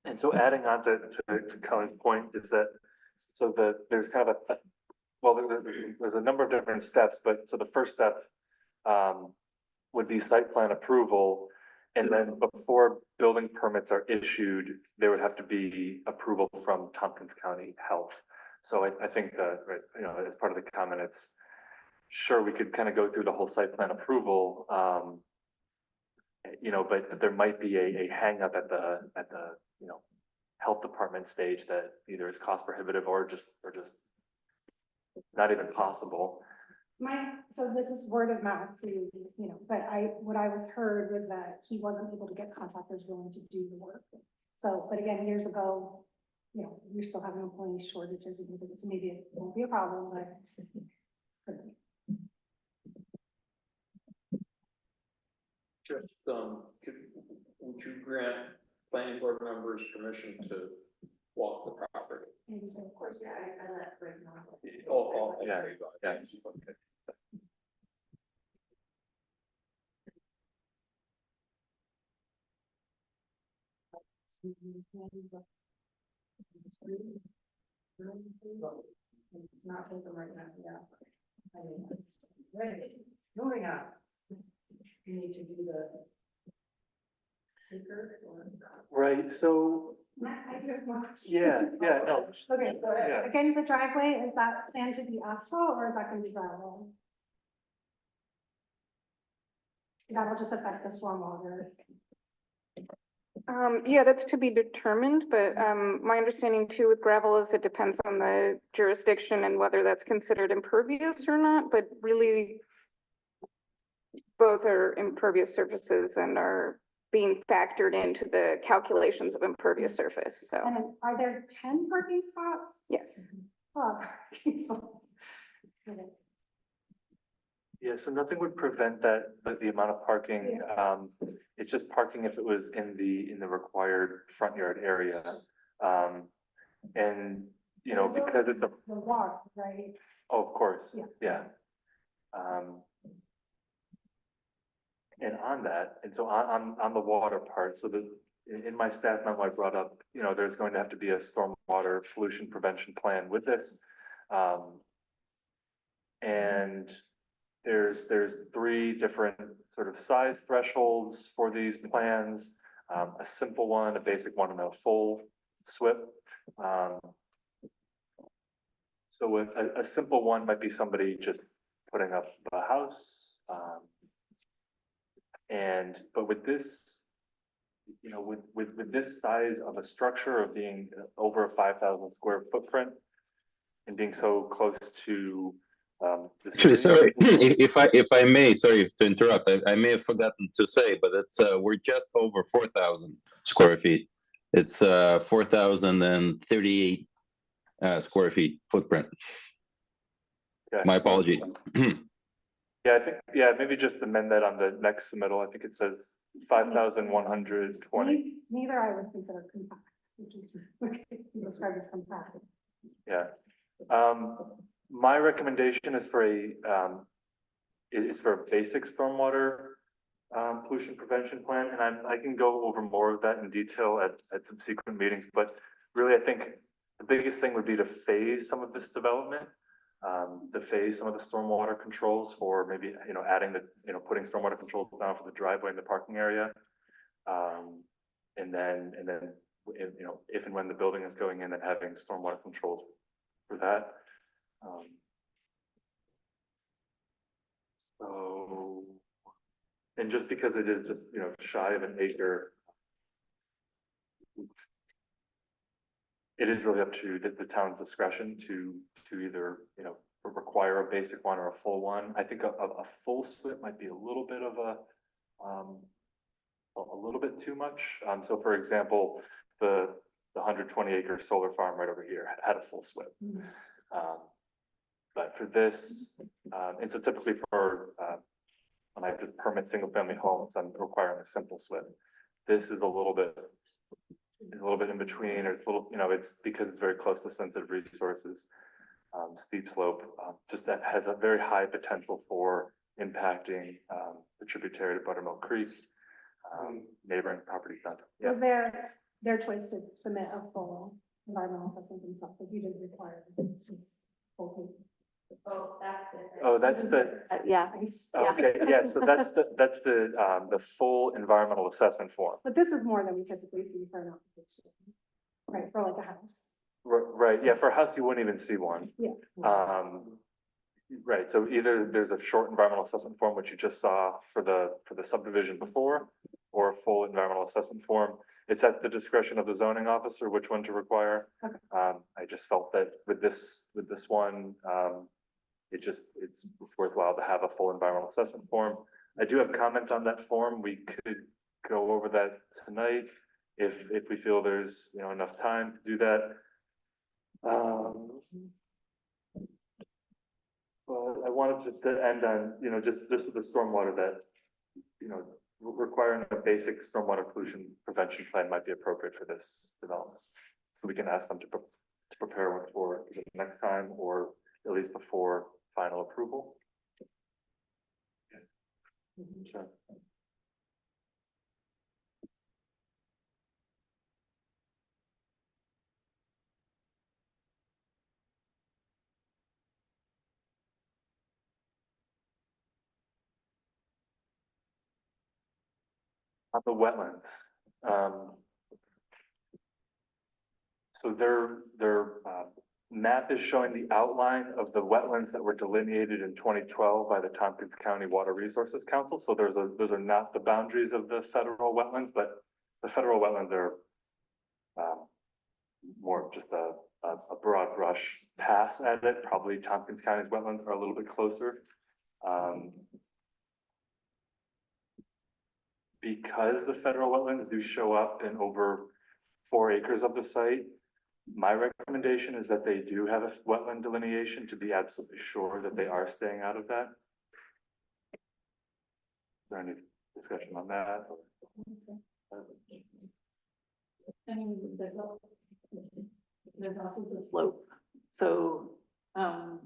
And so adding on to Kelly's point is that, there's kind of there's a number of different steps, but so the first step would be site plan approval. And then before building permits are issued, there would have to be approval from Tompkins County Health. So I think that, as part of the comment, it's sure we could kind of go through the whole site plan approval. But there might be a hang up at the health department stage that either is cost prohibitive or just not even possible. So this is word of mouth for you, but what I was heard was that he wasn't able to get contractors willing to do the work. So, but again, years ago, you're still having employee shortages and things like this, so maybe it won't be a problem, but. Just, would you grant planning board members permission to walk the property? Of course, Yeah, I let Greg know. Yeah, there you go. yeah. Okay. It's not open right now, yeah. Right, moving on. You need to do the seeker or. Right, so, I do have more. yeah, no. Okay, so Yeah. again, the driveway, is that planned to be asphalt or is that gonna be gravel? That'll just affect the stormwater. Yeah, that's to be determined, but, my understanding too with gravel is it depends on the jurisdiction and whether that's considered impervious or not, but really both are impervious surfaces and are being factored into the calculations of impervious surface, so, And then are there 10 parking spots? yes. Oh, parking spots. Okay. Yeah, so nothing would prevent that, but the amount of parking, it's just parking if it was in the required front yard area. And, because it's The walk, right? of course, Yeah. yeah. And on that, and so on the water part, so in my staff memo, I brought up, there's going to have to be a stormwater pollution prevention plan with this. And there's 3 different sort of size thresholds for these plans, a simple one, a basic one, and a full SWIP. So with a simple one might be somebody just putting up a house. But with this, with this size of a structure of being over a 5,000 square footprint and being so close to the Actually, city. sorry, if I may, sorry to interrupt, I may have forgotten to say, but it's, we're just over 4,000 square feet. It's 4,038 square feet footprint. Okay. My apology. Yeah, I think, maybe just amend that on the next submittal. I think it says 5,120. Neither I would consider compact, which is described as compact. Yeah. My recommendation is for a basic stormwater pollution prevention plan, and I can go over more of that in detail at subsequent meetings, but really I think the biggest thing would be to phase some of this development, to phase some of the stormwater controls for maybe, adding putting stormwater controls down for the driveway and the parking area. And then, if and when the building is going in, then having stormwater controls for that. And just because it is just, shy of an acre. it is really up to the town's discretion to either, you know, require a basic one or a full one. I think a full split might be a little bit of a little bit too much. So for example, the 120-acre solar farm right over here had a full SWIP. But for this, and so typically for, when I have to permit single-family homes, I'm requiring a simple SWIP. This is a little bit in between, or it's a little, you know, it's because it's very close to sensitive resources, steep slope, just that has a very high potential for impacting, the tributary to Buttermilk Creek, neighboring properties. Yeah. Was their choice to submit a full environmental assessment themselves, if you didn't require it's full. Oh, that's it. Oh, that's the, Yeah. okay, yeah, so that's the full environmental assessment form. But this is more than we typically see for an application, right, for like a house. Right, yeah, for a house, you wouldn't even see one. Yeah. Right, so either there's a short environmental assessment form, which you just saw for the subdivision before, or a full environmental assessment form. It's at the discretion of the zoning officer which one to require. Okay. I just felt that with this one, it's worthwhile to have a full environmental assessment form. I do have comments on that form. We could go over that tonight if we feel there's, you know, enough time to do that. Well, I wanted just to end on, you know, just the stormwater that, you know, requiring a basic stormwater pollution prevention plan might be appropriate for this development. So we can ask them to prepare one for the next time, or at least before final approval. Sure. On the wetlands, so their map is showing the outline of the wetlands that were delineated in 2012 by the Tompkins County Water Resources Council. So those are not the boundaries of the federal wetlands, but the federal wetlands are more of just a broad brush pass at it. Probably Tompkins County's wetlands are a little bit closer. Because the federal wetlands do show up in over 4 acres of the site, my recommendation is that they do have a wetland delineation to be absolutely sure that they are staying out of that. Is there any discussion on that? I mean, there's also the slope. So,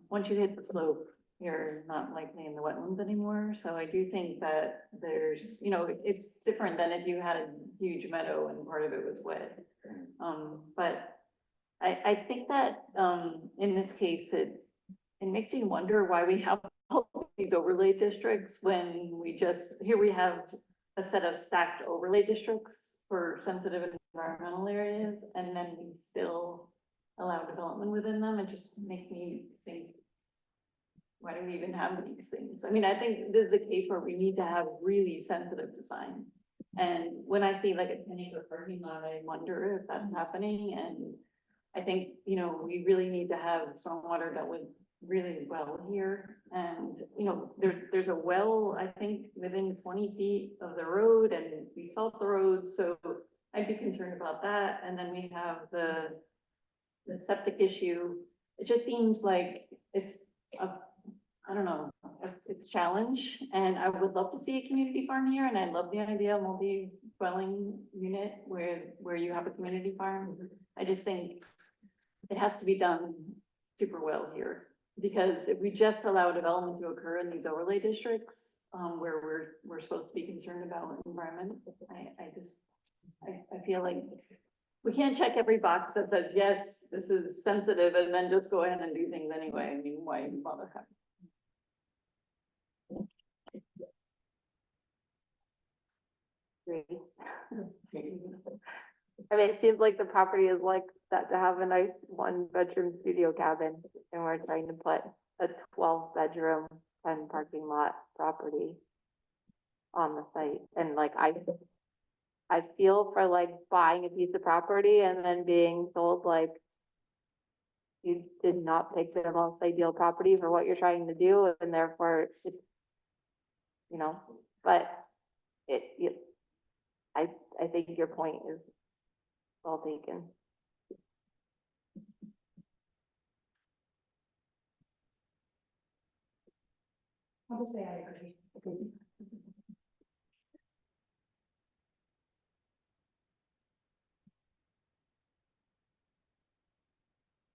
once you hit the slope, you're not likely in the wetlands anymore. So I do think that there's, you know, it's different than if you had a huge meadow and part of it was wet. But I think that, in this case, it makes me wonder why we have all these overlay districts when here we have a set of stacked overlay districts for sensitive environmental areas, and then we still allow development within them. It just makes me think, why do we even have these things? I mean, I think this is a case where we need to have really sensitive design. And when I see like a 10-acre parking lot, I wonder if that's happening. And I think, you know, we really need to have stormwater that would really well here. And, you know, there's a well, I think, within 20 feet of the road, and we salt the road. So I'd be concerned about that. And then we have the septic issue. It just seems like it's I don't know, it's challenge, and I would love to see a community farm here, and I love the idea of multi-dwelling unit where you have a community farm. I just think it has to be done super well here, because if we just allow development to occur in these overlay districts, where we're supposed to be concerned about environment, I feel like we can't check every box that says, yes, this is sensitive, and then just go ahead and do things anyway. I mean, why even bother having? I mean, it seems like the property is like that to have a nice 1-bedroom studio cabin, and we're trying to put a 12-bedroom and parking lot property on the site. And like, I feel for like buying a piece of property and then being told like, you did not pick the most ideal property for what you're trying to do, and therefore it's, you know, but I think your point is well taken. I'll just say I agree.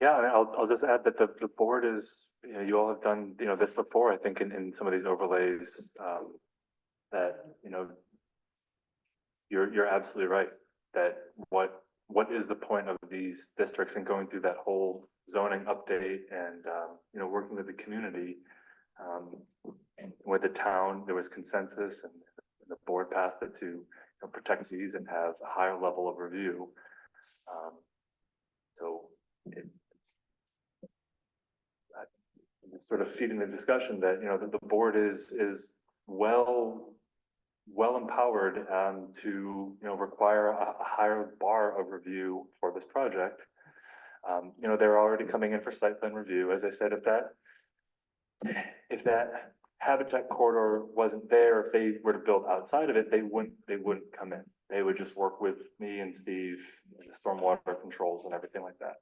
Yeah, I mean, I'll just add that the board is, you know, you all have done, you know, this before, I think, in some of these overlays, that, you know, you're absolutely right, that what is the point of these districts and going through that whole zoning update and, you know, working with the community, with the town, there was consensus and the board passed it to, you know, protect these and have a higher level of review. So it, sort of feeding the discussion that, you know, that the board is well empowered to, you know, require a higher bar of review for this project. You know, they're already coming in for site plan review. As I said, if that habitat corridor wasn't there, if they were to build outside of it, they wouldn't come in. They would just work with me and Steve, and the stormwater controls and everything like that.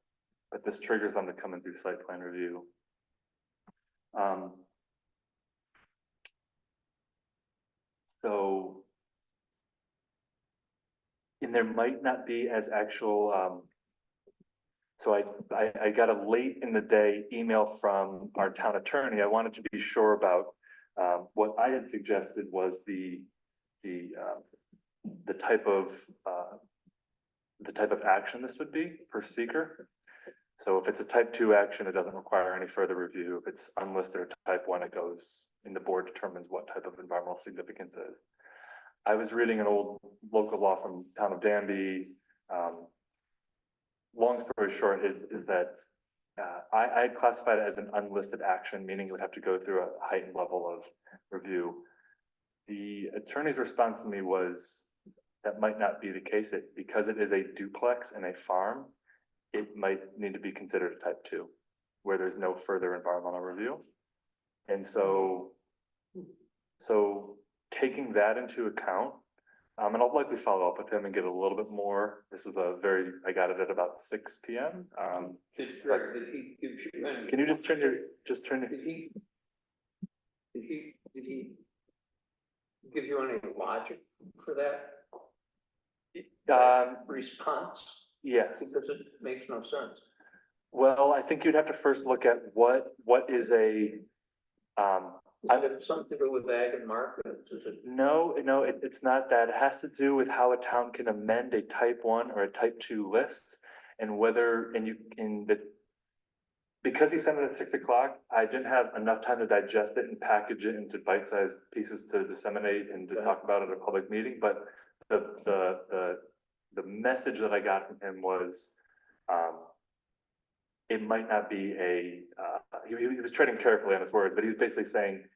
But this triggers them to come in through site plan review. So, and there might not be as actual, so I got a late in the day email from our town attorney. I wanted to be sure about, what I had suggested was the type of action this would be for seeker. So if it's a type 2 action, it doesn't require any further review. If it's unlisted or type 1, it goes and the board determines what type of environmental significance is. I was reading an old local law from town of Danby. Long story short is that I classified it as an unlisted action, meaning it would have to go through a heightened level of review. The attorney's response to me was that might not be the case. Because it is a duplex and a farm, it might need to be considered a type 2, where there's no further environmental review. And so taking that into account, and I'll likely follow up with him and get a little bit more. This is I got it at about 6 p.m. Did he give you any? Can you just turn your, Did he give you any logic for that response? Yes. Because it makes no sense. Well, I think you'd have to first look at what is a, Is it something to do with ag and market? no, it's not that. It has to do with how a town can amend a type 1 or a type 2 list and whether, because he sent it at 6 o'clock, I didn't have enough time to digest it and package it into bite-sized pieces to disseminate and to talk about at a public meeting. But the message that I got from him was, it might not be he was treading carefully on his words, but he was basically saying,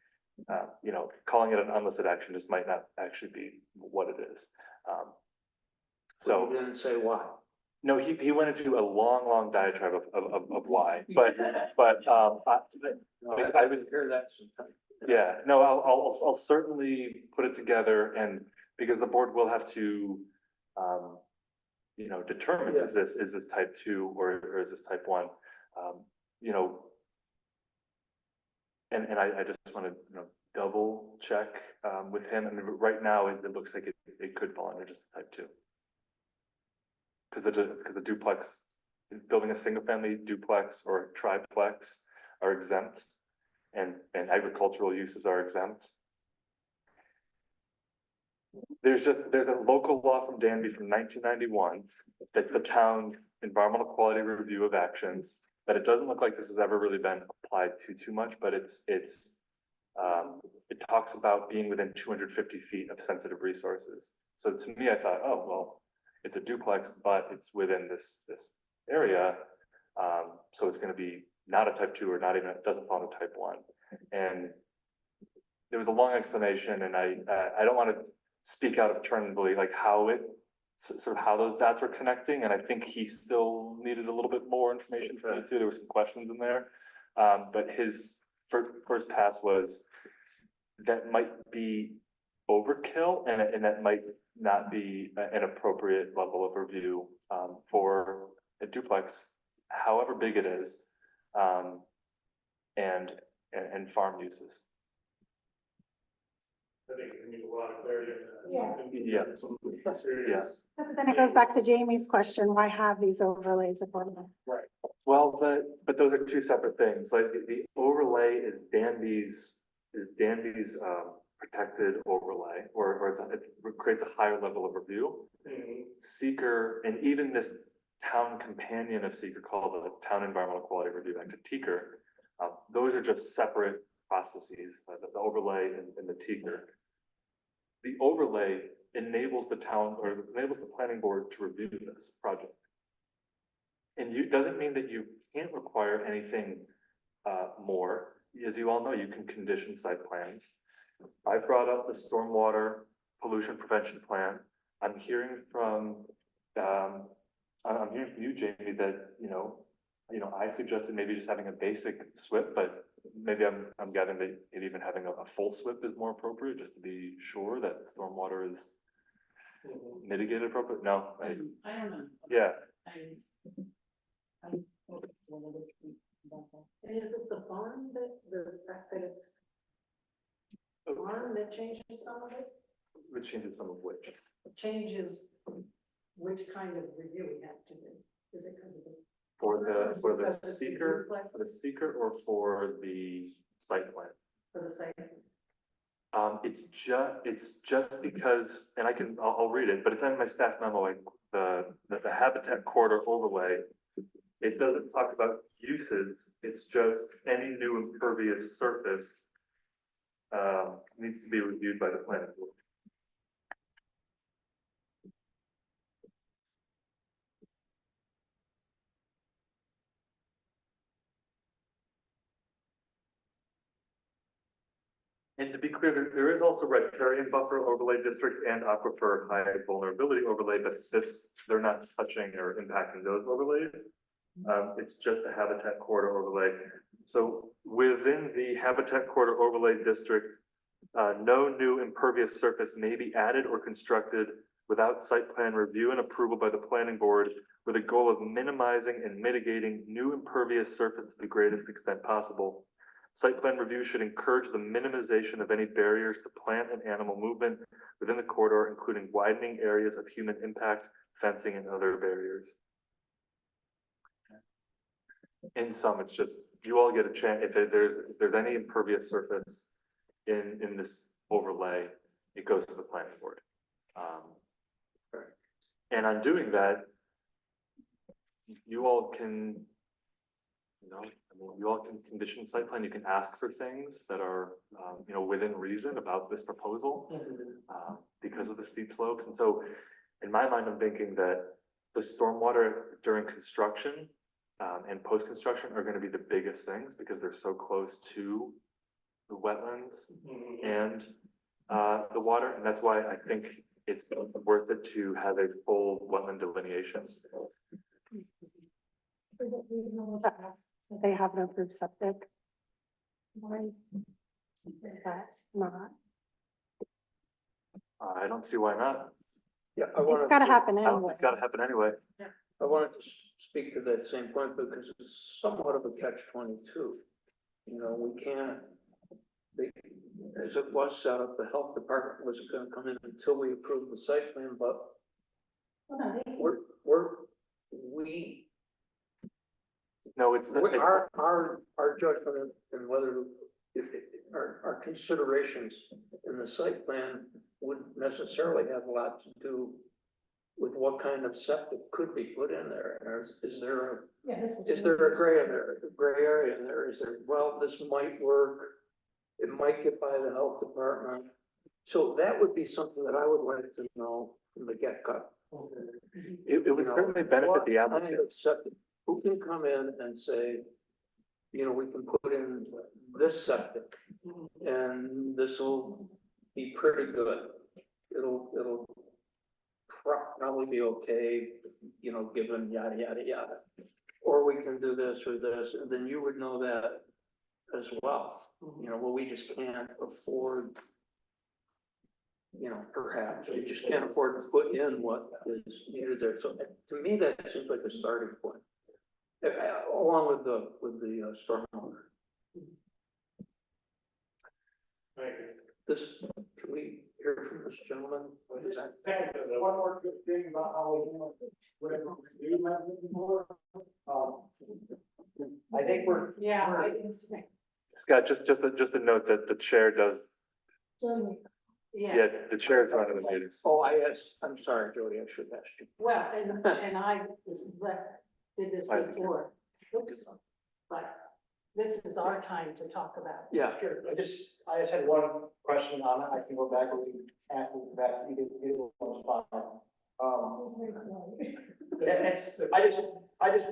you know, calling it an unlisted action just might not actually be what it is. So he didn't say why. No, he went into a long diatribe of why, but I was hear that sometimes. yeah, no, I'll certainly put it together, and because the board will have to, you know, determine is this type 2 or is this type 1, you know, and I just want to, you know, double check with him. I mean, right now it looks like it could fall under just type 2. Because a duplex, building a single family duplex or triplex are exempt, and agricultural uses are exempt. There's a local law from Danby from 1991 that's the town's environmental quality review of actions, that it doesn't look like this has ever really been applied to too much, but it talks about being within 250 feet of sensitive resources. So to me, I thought, oh, well, it's a duplex, but it's within this area. So it's going to be not a type 2 or not even, it doesn't fall into type 1. And there was a long explanation, and I don't want to speak out of turn, like how it sort of how those dots were connecting, and I think he still needed a little bit more information for that too. There were some questions in there. But his first pass was that might be overkill, and that might not be an appropriate level of review for a duplex, however big it is, and farm uses. I think we need a lot of clarity. Yeah. Yeah. Yeah. So then it goes back to Jamie's question, why have these overlays of order? Well, but those are two separate things. Like the overlay is Danby's protected overlay, or it creates a higher level of review. Seeker, and even this town companion of Seeker called the Town Environmental Quality Review Act, TEQR, those are just separate processes, the overlay and the TEQR. The overlay enables the town, or enables the planning board to review this project. And doesn't mean that you can't require anything more. As you all know, you can condition site plans. I brought up the stormwater pollution prevention plan. I'm hearing from you, Jamie, that I suggested maybe just having a basic SWIP, but maybe I'm gathering that maybe even having a full SWIP is more appropriate, just to be sure that stormwater is mitigated appropriate. No, I don't know. yeah. And is it the barn that, the fact that it's the barn that changes some of it? Which changes some of which. Changes which kind of review we have to do? Is it because of the? For the Because it's a seeker, duplex? for the seeker, or for the site plan? For the site? It's just because, and I'll read it, but it's in my staff memo, like the habitat corridor overlay. It doesn't talk about uses, it's just any new impervious surface needs to be reviewed by the planning board. And to be clear, there is also riparian buffer overlay district and aquifer high vulnerability overlay, but they're not touching or impacting those overlays. It's just a habitat corridor overlay. So within the habitat corridor overlay district, no new impervious surface may be added or constructed without site plan review and approval by the planning board, with a goal of minimizing and mitigating new impervious surface to the greatest extent possible. Site plan review should encourage the minimization of any barriers to plant and animal movement within the corridor, including widening areas of human impact, fencing, and other barriers. In sum, it's just, you all get a chance, if there's any impervious surface in this overlay, it goes to the planning board. And on doing that, you all can, you all can condition site plan, you can ask for things that are, within reason about this proposal, because of the steep slopes. And so in my mind, I'm thinking that the stormwater during construction and post-construction are going to be the biggest things, because they're so close to the wetlands and the water. And that's why I think it's worth it to have a full wetland delineation. Is it reasonable to ask that they have an approved septic? Why? That's not. I don't see why not. Yeah, It's gotta happen anyway. It's gotta happen anyway. I wanted to speak to that same point, because it's somewhat of a catch-22. We can't, as it was set up, the health department wasn't gonna come in until we approved the site plan, but our judgment and whether our considerations in the site plan would necessarily have a lot to do with what kind of septic could be put in there. And is there a gray area in there? Is there, well, this might work, it might get by the health department. So that would be something that I would like to know from the get-go. It would certainly benefit the applicant. Who can come in and say, we can put in this septic and this will be pretty good. It'll probably be okay, you know, given yada, yada, yada. Or we can do this or this, and then you would know that as well. You know, well, we just can't afford, you know, perhaps, we just can't afford to put in what is needed there. So to me, that seems like a starting point. Along with the stormwater. This, can we hear from this gentleman? What is that? One more good thing about how we do before. I think we're. Yeah, I didn't say. Scott, just a note that the chair does, yeah, the chair is running the meetings. Oh, I'm sorry, Jody, I should ask you. Well, and I did this before. Oops. But this is our time to talk about. Yeah. Sure, I just had one question on it, I can go back and after that, either one's fine.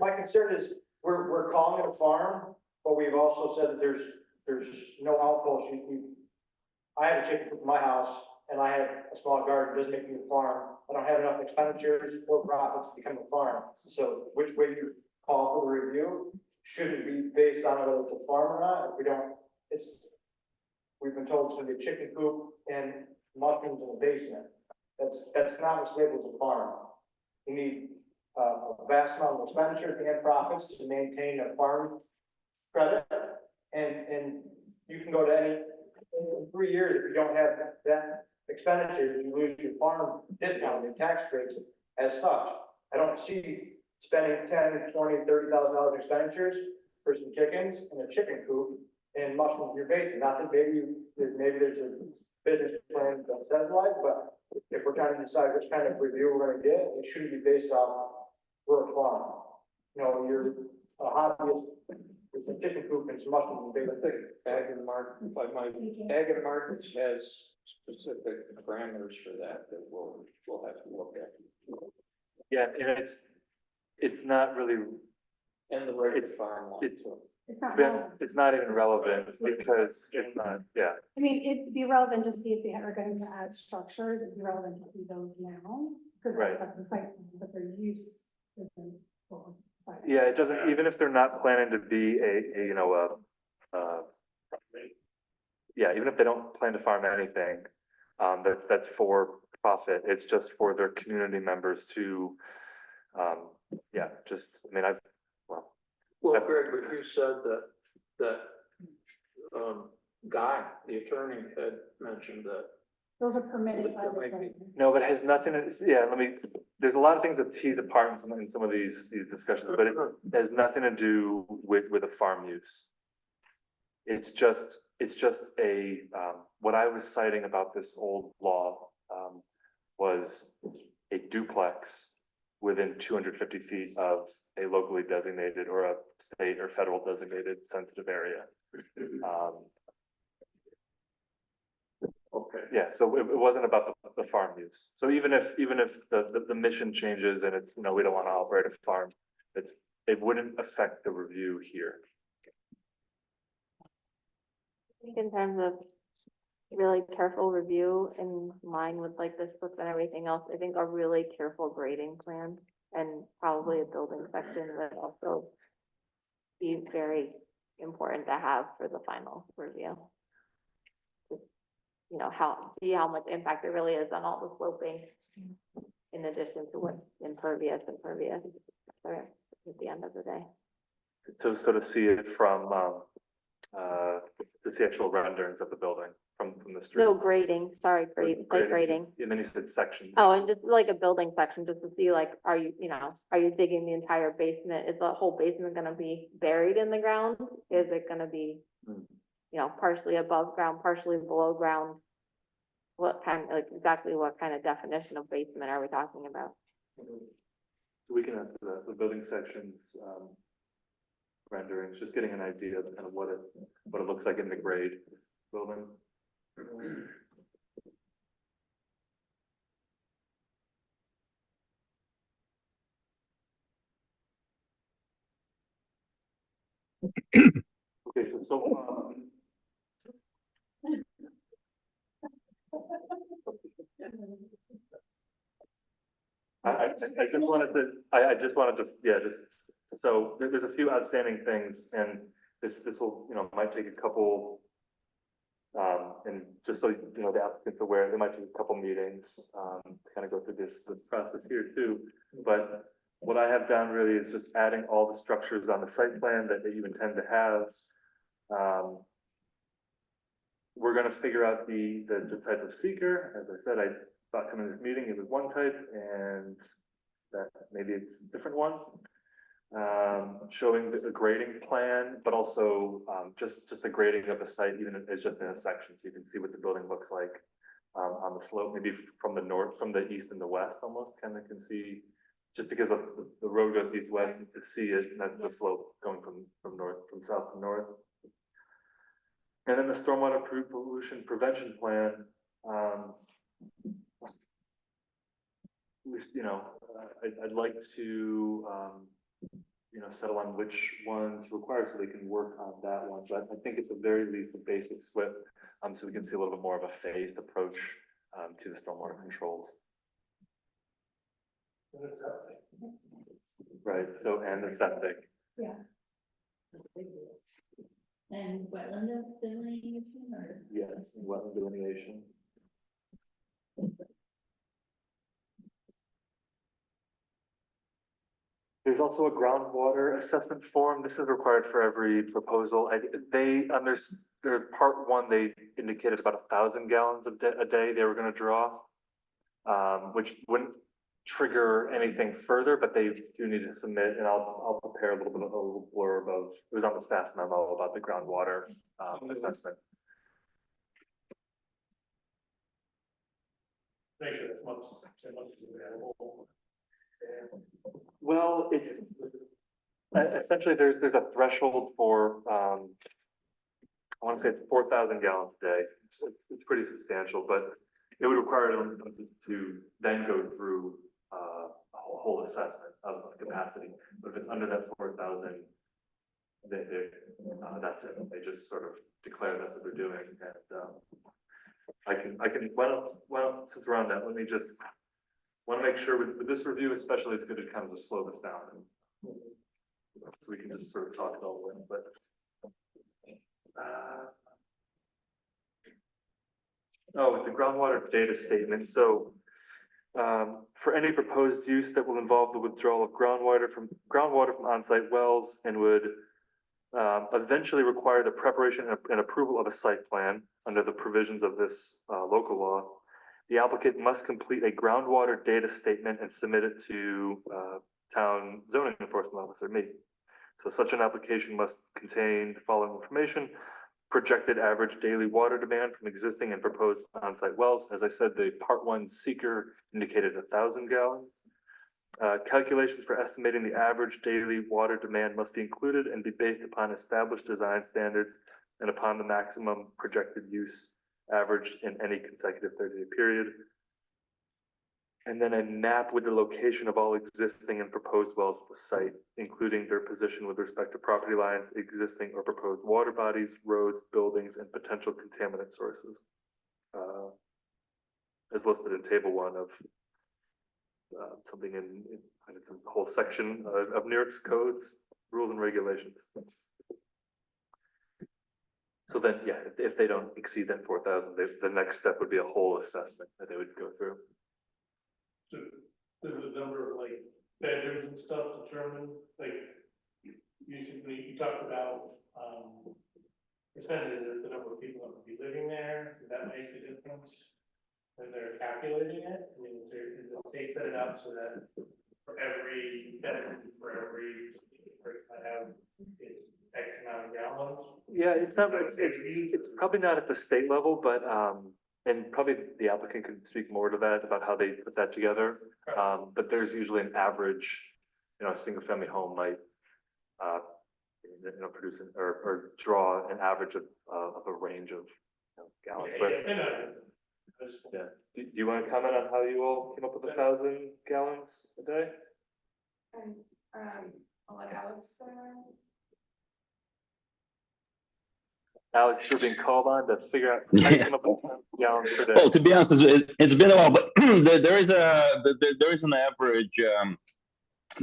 My concern is, we're calling it a farm, but we've also said that there's no outpost. I have a chicken coop in my house, and I have a small garden, it doesn't make me a farm. I don't have enough expenditures or profits to become a farm. So which way you call for the review, should it be based on whether it's a farm or not? If we don't, we've been told it's gonna be a chicken coop and mushrooms in the basement. That's not what's labeled as a farm. You need a vast amount of expenditures and profits to maintain a farm credit. And you can go to in 3 years, if you don't have that expenditure, you lose your farm discount, your tax rates as such. I don't see spending $10,000, $20,000, $30,000 expenditures for some chickens and a chicken coop and mushrooms in your basement. Not that maybe there's a business plan that's centralized, but if we're trying to decide which kind of review we're gonna get, it shouldn't be based off we're a farm. You know, you're a hobbyist, it's a chicken coop and some mushrooms in the basement. Ag and Mark, Ag and Markets has specific parameters for that we'll have to look at. Yeah, and it's not really, And the regular farm line. It's not been, relevant. it's not even relevant because it's not, yeah. I mean, it'd be relevant to see if they are going to add structures, it'd be relevant to see those now. Because Right. the site, plan, but their use isn't. for site. Yeah, it doesn't, even if they're not planning to be yeah, even if they don't plan to farm anything, that's for profit, it's just for their community members to, yeah, just, I mean, Well, Greg, but you said that Guy, the attorney, had mentioned that. Those are permitted by There the might be- site. no, but it has nothing, yeah, there's a lot of things that tease apart in some of these discussions, but it has nothing to do with a farm use. It's just what I was citing about this old law, was a duplex within 250 feet of a locally designated or a state or federal designated sensitive area. Okay. Yeah, so it wasn't about the farm use. So even if the mission changes and it's, we don't want to operate a farm, it wouldn't affect the review here. I think in terms of really careful review in line with like this book and everything else, I think a really careful grading plan and probably a building section would also be very important to have for the final review. You know, see how much impact there really is on all the sloping in addition to what's impervious at the end of the day. So to see it from, to see actual renderings of the building from the street. No grading, sorry, site grading. And then you said sections. Oh, and just like a building section, just to see like, are you digging the entire basement? Is the whole basement gonna be buried in the ground? Is it gonna be, partially above ground, partially below ground? Exactly what kind of definition of basement are we talking about? We can answer the building sections, renderings, just getting an idea of kind of what it looks like in the grade building. Okay, so I just wanted to, I just wanted to, yeah, just, so there's a few outstanding things and this will, you know, might take a couple. And just so, you know, the applicant's aware, there might be a couple meetings, to kind of go through this process here too. But what I have done really is just adding all the structures on the site plan that you intend to have. We're gonna figure out the type of seeker. As I said, I thought coming to this meeting, it was one type and that maybe it's a different one. Showing the grading plan, but also, just the grading of the site, even as just in a section, so you can see what the building looks like. On the slope, maybe from the north, from the east and the west, almost kind of can see, just because of the road goes east-west, to see it, and that's the slope going from south to north. And then the stormwater pollution prevention plan, you know, I'd like to, you know, settle on which ones required so they can work on that one. But I think it's at very least a basic SWIP, so we can see a little bit more of a phased approach to the stormwater controls. Right, so, and the septic. Yeah. And wetland delineation or? Yes, wetland delineation. There's also a groundwater assessment form. This is required for every proposal. Under their part one, they indicated about 1,000 gallons a day they were going to draw, which wouldn't trigger anything further, but they do need to submit, and I'll prepare a little bit of a little blurb of, it was on the staff memo about the groundwater assessment. Make sure as much is available. Well, it's essentially there's a threshold for I want to say it's 4,000 gallons a day. It's pretty substantial, but it would require them to then go through a whole assessment of capacity. But if it's under that 4,000, that's it. They just sort of declare that's what they're doing. And I can well since we're on that, let me just want to make sure with this review, especially, it's good to kind of just slow this down. So we can just sort of talk it all in, but. With the groundwater data statement. So for any proposed use that will involve the withdrawal of groundwater from on-site wells and would eventually require the preparation and approval of a site plan under the provisions of this local law, the applicant must complete a groundwater data statement and submit it to town zoning enforcement officer, me. So such an application must contain the following information: projected average daily water demand from existing and proposed on-site wells. As I said, the part one seeker indicated 1,000 gallons. Calculations for estimating the average daily water demand must be included and be based upon established design standards and upon the maximum projected use averaged in any consecutive 30-day period. And then a map with the location of all existing and proposed wells at the site, including their position with respect to property lines, existing or proposed water bodies, roads, buildings, and potential contaminant sources. As listed in table 1 of something in it's a whole section of New York's codes, rules and regulations. So then, yeah, if they don't exceed that 4,000, the next step would be a whole assessment that they would go through. So there's a number of like bedrooms and stuff determined, like usually you talked about percentages of the number of people that would be living there. That makes a difference when they're calculating it. I mean, is the state set it up so that for every bedroom, for every I have X amount of gallons? Yeah, it's not, it's probably not at the state level, but, and probably the applicant can speak more to that about how they put that together. But there's usually an average, you know, a single family home might, produce or draw an average of a range of gallons. But yeah, do you want to comment on how you all came up with 1,000 gallons a day? I'll let Alex. Alex, you're being called on to figure out how you Yeah. come up with gallons per day. Well, to be honest, it's been a while, but there is there is an average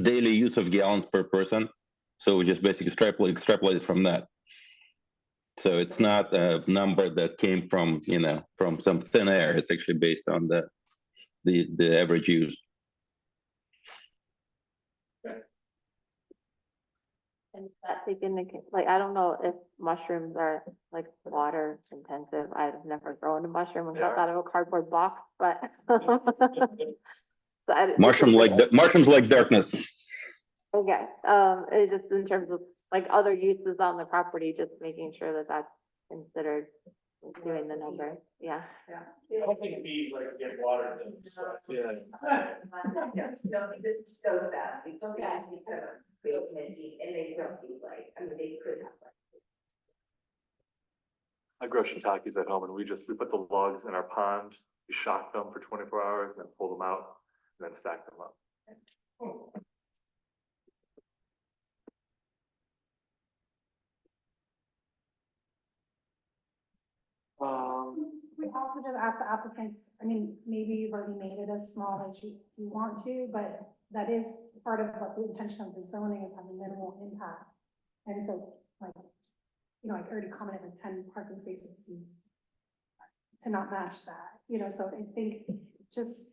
daily use of gallons per person. So we just basically extrapolate from that. So it's not a number that came from, you know, from some thin air. It's actually based on the average use. And that take into, like, I don't know if mushrooms are like water intensive. I've never grown a mushroom and got out of a cardboard box, but. So Mushrooms like darkness. Okay, it just in terms of like other uses on the property, just making sure that that's considered when doing the number, yeah. I don't think bees like get water. Yeah. Yes, no, this is so bad, because basement deep, and they don't be like, I mean, they could have like. I grow shiitakes at home and we put the logs in our pond, we shock them for 24 hours, then pull them out, and then stack them up. We also just ask the applicants, I mean, maybe you've already made it as small as you want to, but that is part of what the intention of the zoning is, having minimal impact. And so, like, you know, I already commented on 10 parking spaces seems to not match that, you know, so I think just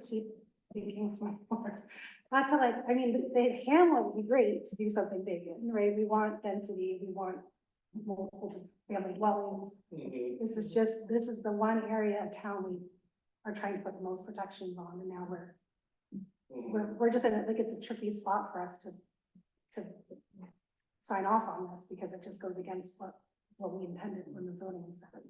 keep thinking smaller. Not to like, I mean, the Hamlet would be great to do something big in, right? We want density, we want multiple family dwellings. This is the one area of town we are trying to put the most protections on, and now we're just in it, like, it's a tricky spot for us to sign off on this, because it just goes against what we intended when the zoning was set.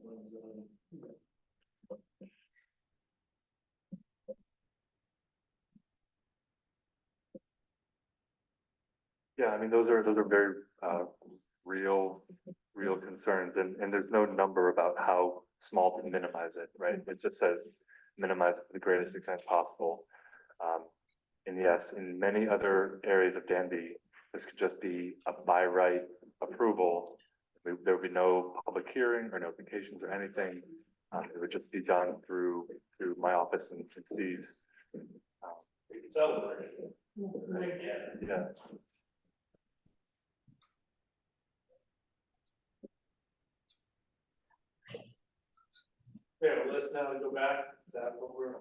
Yeah, I mean, those are very, real concerns, and there's no number about how small to minimize it, right? It just says minimize it to the greatest extent possible. And yes, in many other areas of Danby, this could just be a by right approval. There would be no public hearing or notifications or anything. It would just be done through my office and Steve's. Yeah. We have a list now to go back, is that what we're?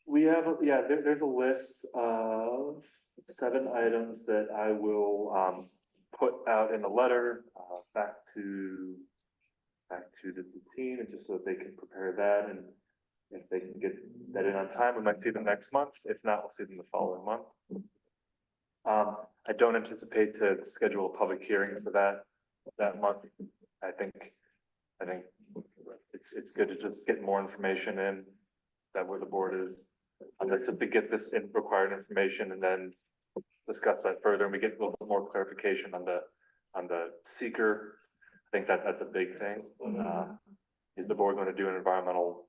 We have, there's a list of 7 items that I will, put out in the letter, back to the team, and just so they can prepare that, and if they can get that in on time, we might see them next month. If not, we'll see them the following month. I don't anticipate to schedule a public hearing for that month. I think it's good to just get more information in, that where the board is. Let's simply get this in required information and then discuss that further, and we get a little bit more clarification on the seeker. I think that's a big thing. Is the board going to do an environmental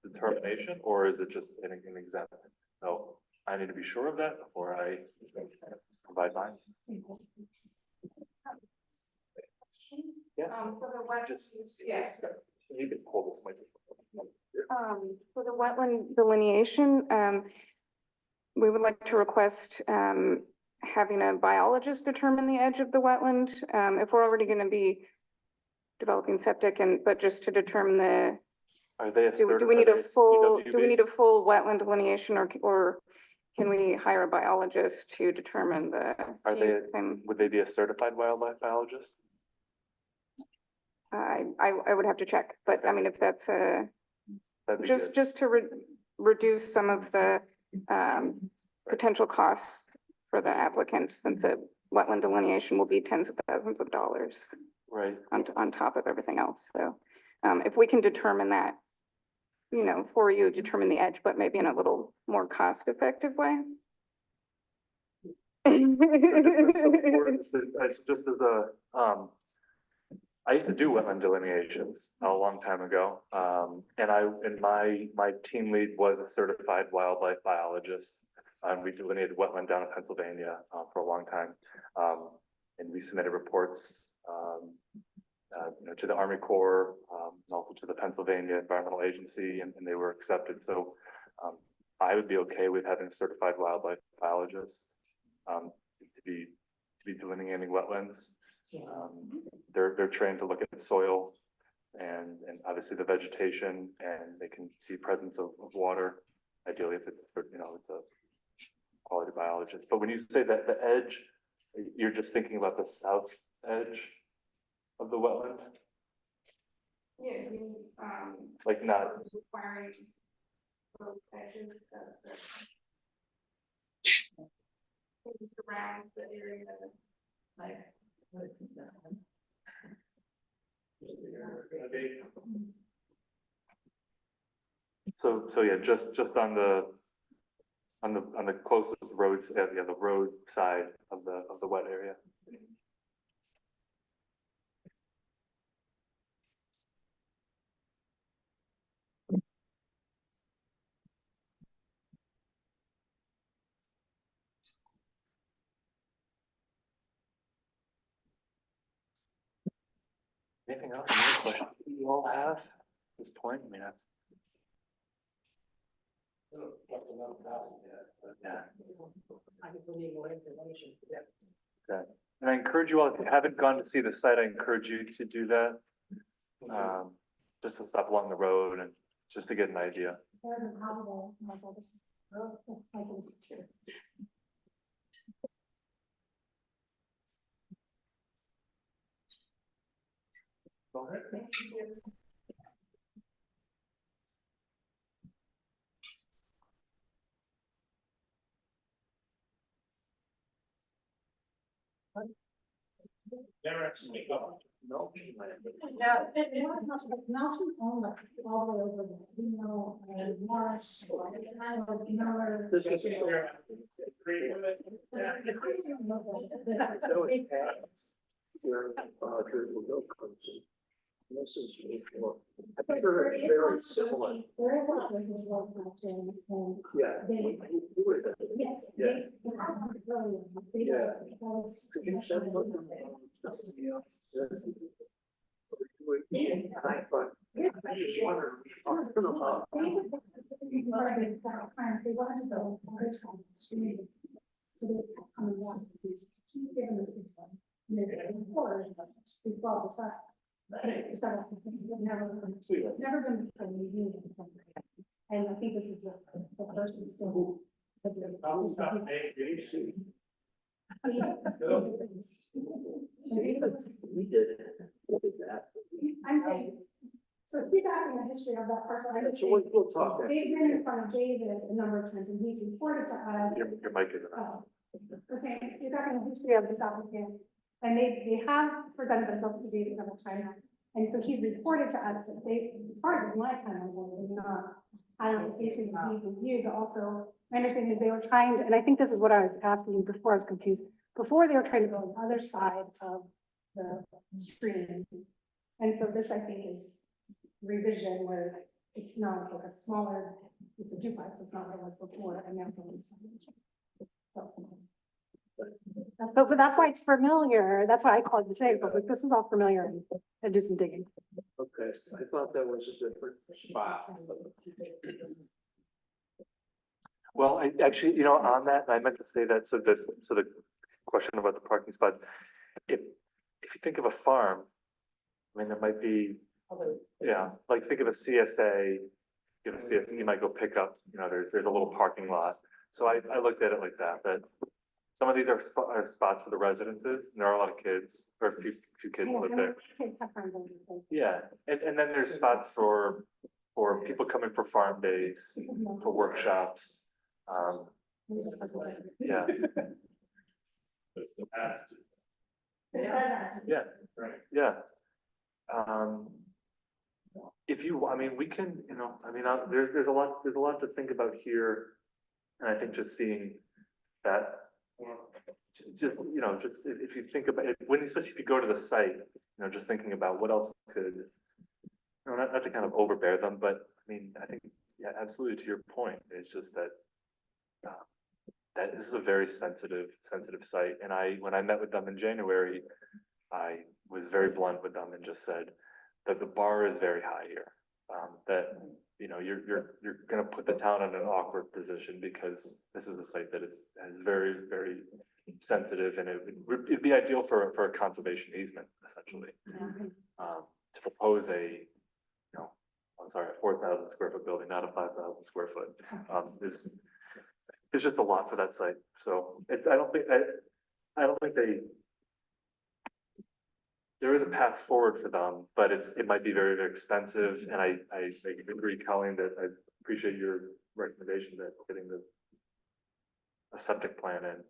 determination, or is it just an exempt? So I need to be sure of that before I provide mine. Yeah. For the wet, yes. You can pull this microphone. For the wetland delineation, we would like to request, having a biologist determine the edge of the wetland, if we're already gonna be developing septic, but just to determine Are they do we need a full wetland delineation, or can we hire a biologist to determine would they be a certified wildlife biologist? I would have to check, but I mean, if that's That'd be just good. to reduce some of the potential costs for the applicant, since the wetland delineation will be tens of thousands of dollars Right. on top of everything else. So if we can determine that, you know, for you, determine the edge, but maybe in a little more cost effective way. Just as a, I used to do wetland delineations a long time ago. And my team lead was a certified wildlife biologist. We delineated wetland down in Pennsylvania, for a long time. And we submitted reports, to the Army Corps, and also to the Pennsylvania Environmental Agency, and they were accepted. So I would be okay with having a certified wildlife biologist to be delineating wetlands. They're trained to look at the soil and obviously the vegetation, and they can see presence of water. Ideally, if it's it's a quality biologist. But when you say that the edge, you're just thinking about the south edge of the wetland, Yeah, like not. requiring those edges around the area. Like, what is this one? So yeah, just on the closest roads, the road side of the wet area. Anything else? Any other questions that you all have at this point? I mean, yeah. Okay. And I encourage you all, if you haven't gone to see the site, I encourage you to do that. Just to stop along the road and just to get an idea. Never actually go. No. Yeah, it was not only all the way over this, marsh, This is clear. Where Roger will go comes in. This is. I think they're very similar. There is a and Yeah. they, yes. Yeah. Yeah. I just wonder. They wanted to go to the other side of the street. So they kept coming back. He's given the system. And there's a report, he's brought this up. It's not, never been before we knew it. And I think this is the person still. We did it. We did that. I'm saying, so he's asking the history of that parcel. I would So say we'll talk. they've been in front of David a number of times and he's reported to us. Your mic isn't on. The same, you're talking the history of this applicant, and they have presented themselves to David several times. And so he's reported to us that they, as far as my time, they're not had an application to be reviewed, but also my understanding is they were trying to, and I think this is what I was asking you before, I was confused. Before they were trying to go on the other side of the stream. And so this, I think, is revision where it's not, it's like a smaller, it's a duplex, it's not like it was before, and now it's on this side. So, but that's why it's familiar, that's why I called you today, but like, this is all familiar and do some digging. Okay, so I thought that was a different spot. Well, I actually, on that, I meant to say that, so the question about the parking spots, if you think of a farm, I mean, there might be, like think of a CSA, you might go pick up, there's a little parking lot. So I looked at it like that some of these are spots for the residences, and there are a lot of kids, or a few kids live there. Yeah, and then there's spots for people coming for farm days, for workshops. Yeah. Yeah, Right. yeah. If you, I mean, we can, there's a lot to think about here. And I think just seeing that, just if you think about it, especially if you go to the site, just thinking about what else could, not to kind of overbear them, but I mean, I think, yeah, absolutely to your point, it's just that that this is a very sensitive site. And when I met with them in January, I was very blunt with them and just said that the bar is very high here. That, you know, you're gonna put the town in an awkward position because this is a site that is very, very sensitive, and it'd be ideal for a conservation easement, essentially. To propose I'm sorry, a 4,000 square foot building, not a 5,000 square foot, is just a lot for that site. So I don't think there is a path forward for them, but it might be very, very expensive. And I agree, Colleen, that I appreciate your recommendation that getting a septic plan in.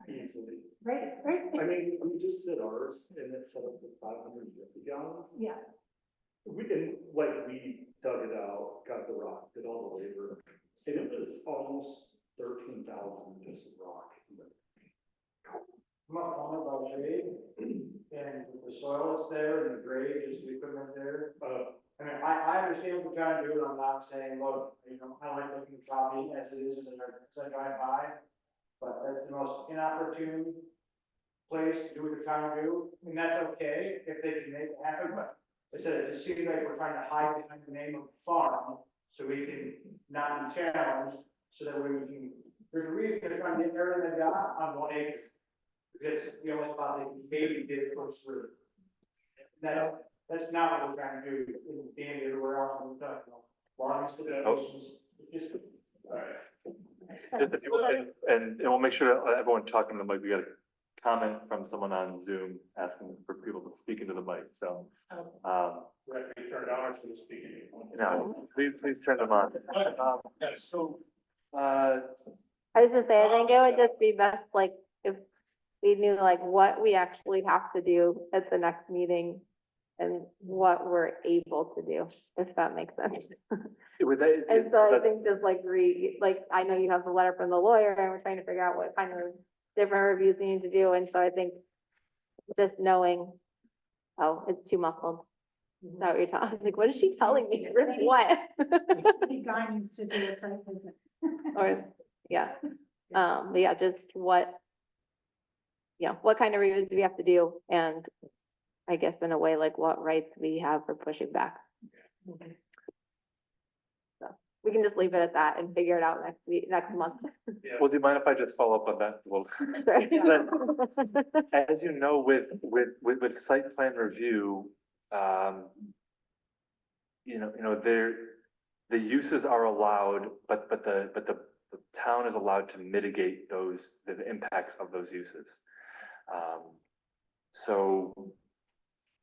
Easily. Right, right. I mean, we just did ours and it set up with 550 gallons. Yeah. We dug it out, got the rock, did all the labor, and it was almost 13,000 just rock. I'm not on about grade, and the soil that's there and the grade, just the equipment there. I mean, I understand what we're trying to do, and I'm not saying, look, you know, I like looking choppy as it is, as I drive by. But that's the most inopportune place to do what they're trying to do. I mean, that's okay if they can make it happen, but I said, it just seems like we're trying to hide behind the name of the farm, so we can not be challenged, so that we can, there's a reason they're trying to get everything they got on 1 acre. Because it's the only spot they can maybe get it close through. That's not what we're trying to do in Danby, everywhere else, we're talking about long stipulations, just. All right. Just if you, and we'll make sure that everyone talking to the mic, we got a comment from someone on Zoom asking for people to speak into the mic, so. Right, we turned on to the speaking. No, please turn them on. So. I was gonna say, I think it would just be best, like, if we knew like what we actually have to do at the next meeting and what we're able to do, if that makes sense. And so I think just like I know you have the letter from the lawyer and we're trying to figure out what kind of different reviews we need to do. And so I think just knowing, oh, it's too muffled. Is that what you're talking? I was like, what is she telling me? What? Guidance to do a site visit. Or, yeah. But yeah, just what kind of reviews do we have to do? And I guess in a way, like what rights we have for pushing back. So we can just leave it at that and figure it out next month. Well, do you mind if I just follow up on that? Well, as you know, with site plan review, the uses are allowed, but the town is allowed to mitigate the impacts of those uses. So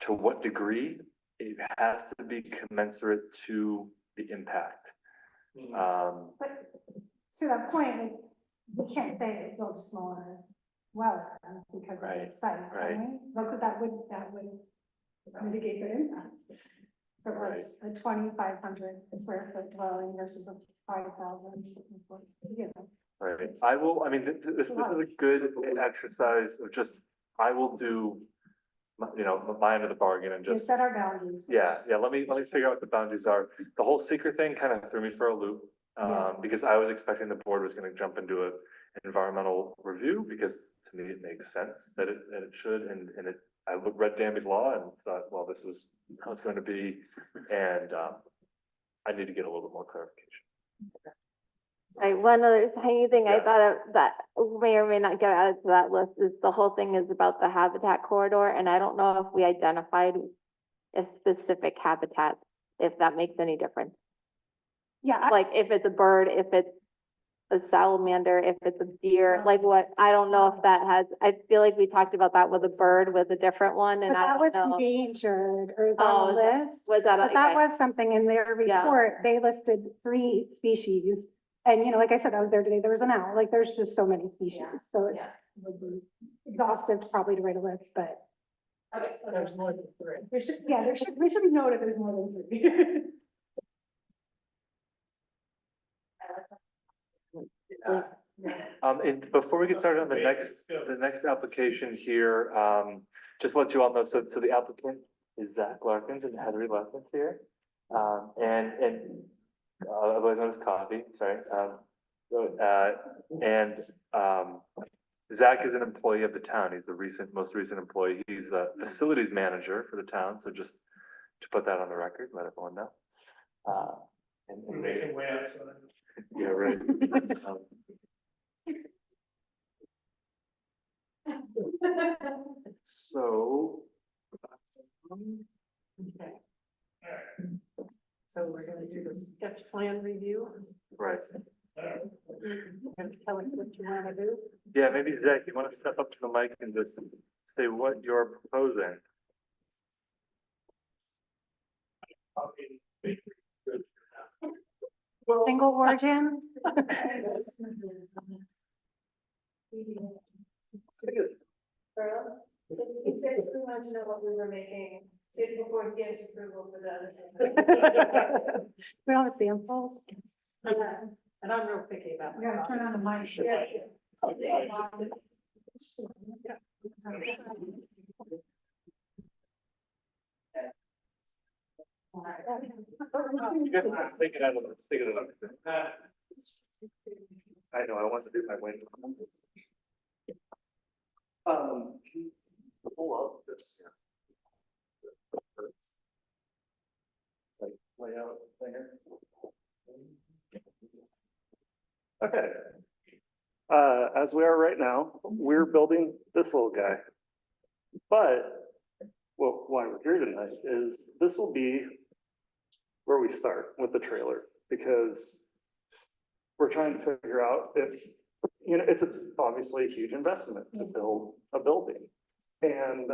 to what degree, it has to be commensurate to the impact. But to that point, we can't say build a smaller well because of the site, right. can we? But that would mitigate the impact. If it was a 2,500 square foot dwelling versus a 5,000. Right, this is a good exercise of just, I will do, my end of the bargain and We just. set our boundaries. Yeah, let me figure out what the boundaries are. The whole secret thing kind of threw me for a loop. Because I was expecting the board was gonna jump into an environmental review, because to me, it makes sense that it should, and I read Danby's law and thought, well, this is how it's going to be, and I need to get a little bit more clarification. One other tiny thing I thought of that may or may not get added to that list is the whole thing is about the habitat corridor, and I don't know if we identified a specific habitat, if that makes any difference. Yeah. Like if it's a bird, if it's a salamander, if it's a deer, like what, I don't know if that has, I feel like we talked about that with a bird with a different one, and But I that was don't know. endangered, or is that on the list? Was that, But that was something in their Yeah. report, they listed 3 species. And, like I said, I was there today, there was an owl, like, there's just so many species, so it would be exhaustive probably to write a list, but. Okay, so there's more than 3. We should know that there's more than 3. And before we get started on the next application here, just to let you all know, so the applicant is Zach Larkins and Heather Larkins here. And otherwise known as Coffee, sorry. Zach is an employee of the town. He's the most recent employee. He's the facilities manager for the town. So just to put that on the record, let everyone know. And Make him wait outside. yeah, right. Um, So. Okay. So we're gonna do the sketch plan review. Right. And tell us what you wanna do. Yeah, maybe Zach, you want to step up to the mic and just say what you're proposing? Single origin? We basically wanted to know what we were making, before he gives approval for the other thing. We don't have samples. And I'm real picky about. You gotta turn on the mic. You guys are thinking out of the, thinking it up. I know, I want to do my way. Can you pull up this? Like layout thing here. Okay. As we are right now, we're building this little guy. But, well, why we're here tonight is this will be where we start with the trailer, because we're trying to figure out if, you know, it's obviously a huge investment to build a building. And,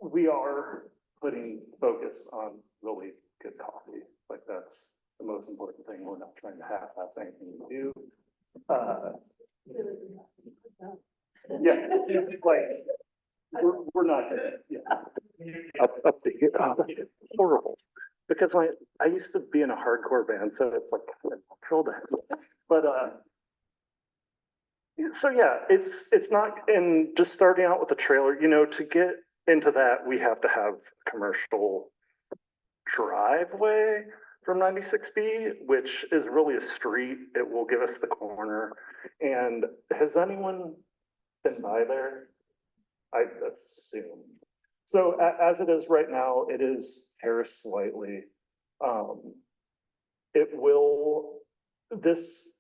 we are putting focus on really good coffee. Like that's the most important thing. We're not trying to half-ass anything we do. Yeah, like, we're not, yeah. Up to here, horrible. Because I used to be in a hardcore band, so it's like, natural to, but, so yeah, it's not, and just starting out with the trailer, you know, to get into that, we have to have a commercial driveway from 96B, which is really a street. It will give us the corner. And has anyone been by there? I assume. So as it is right now, it is terraced slightly. It will, this,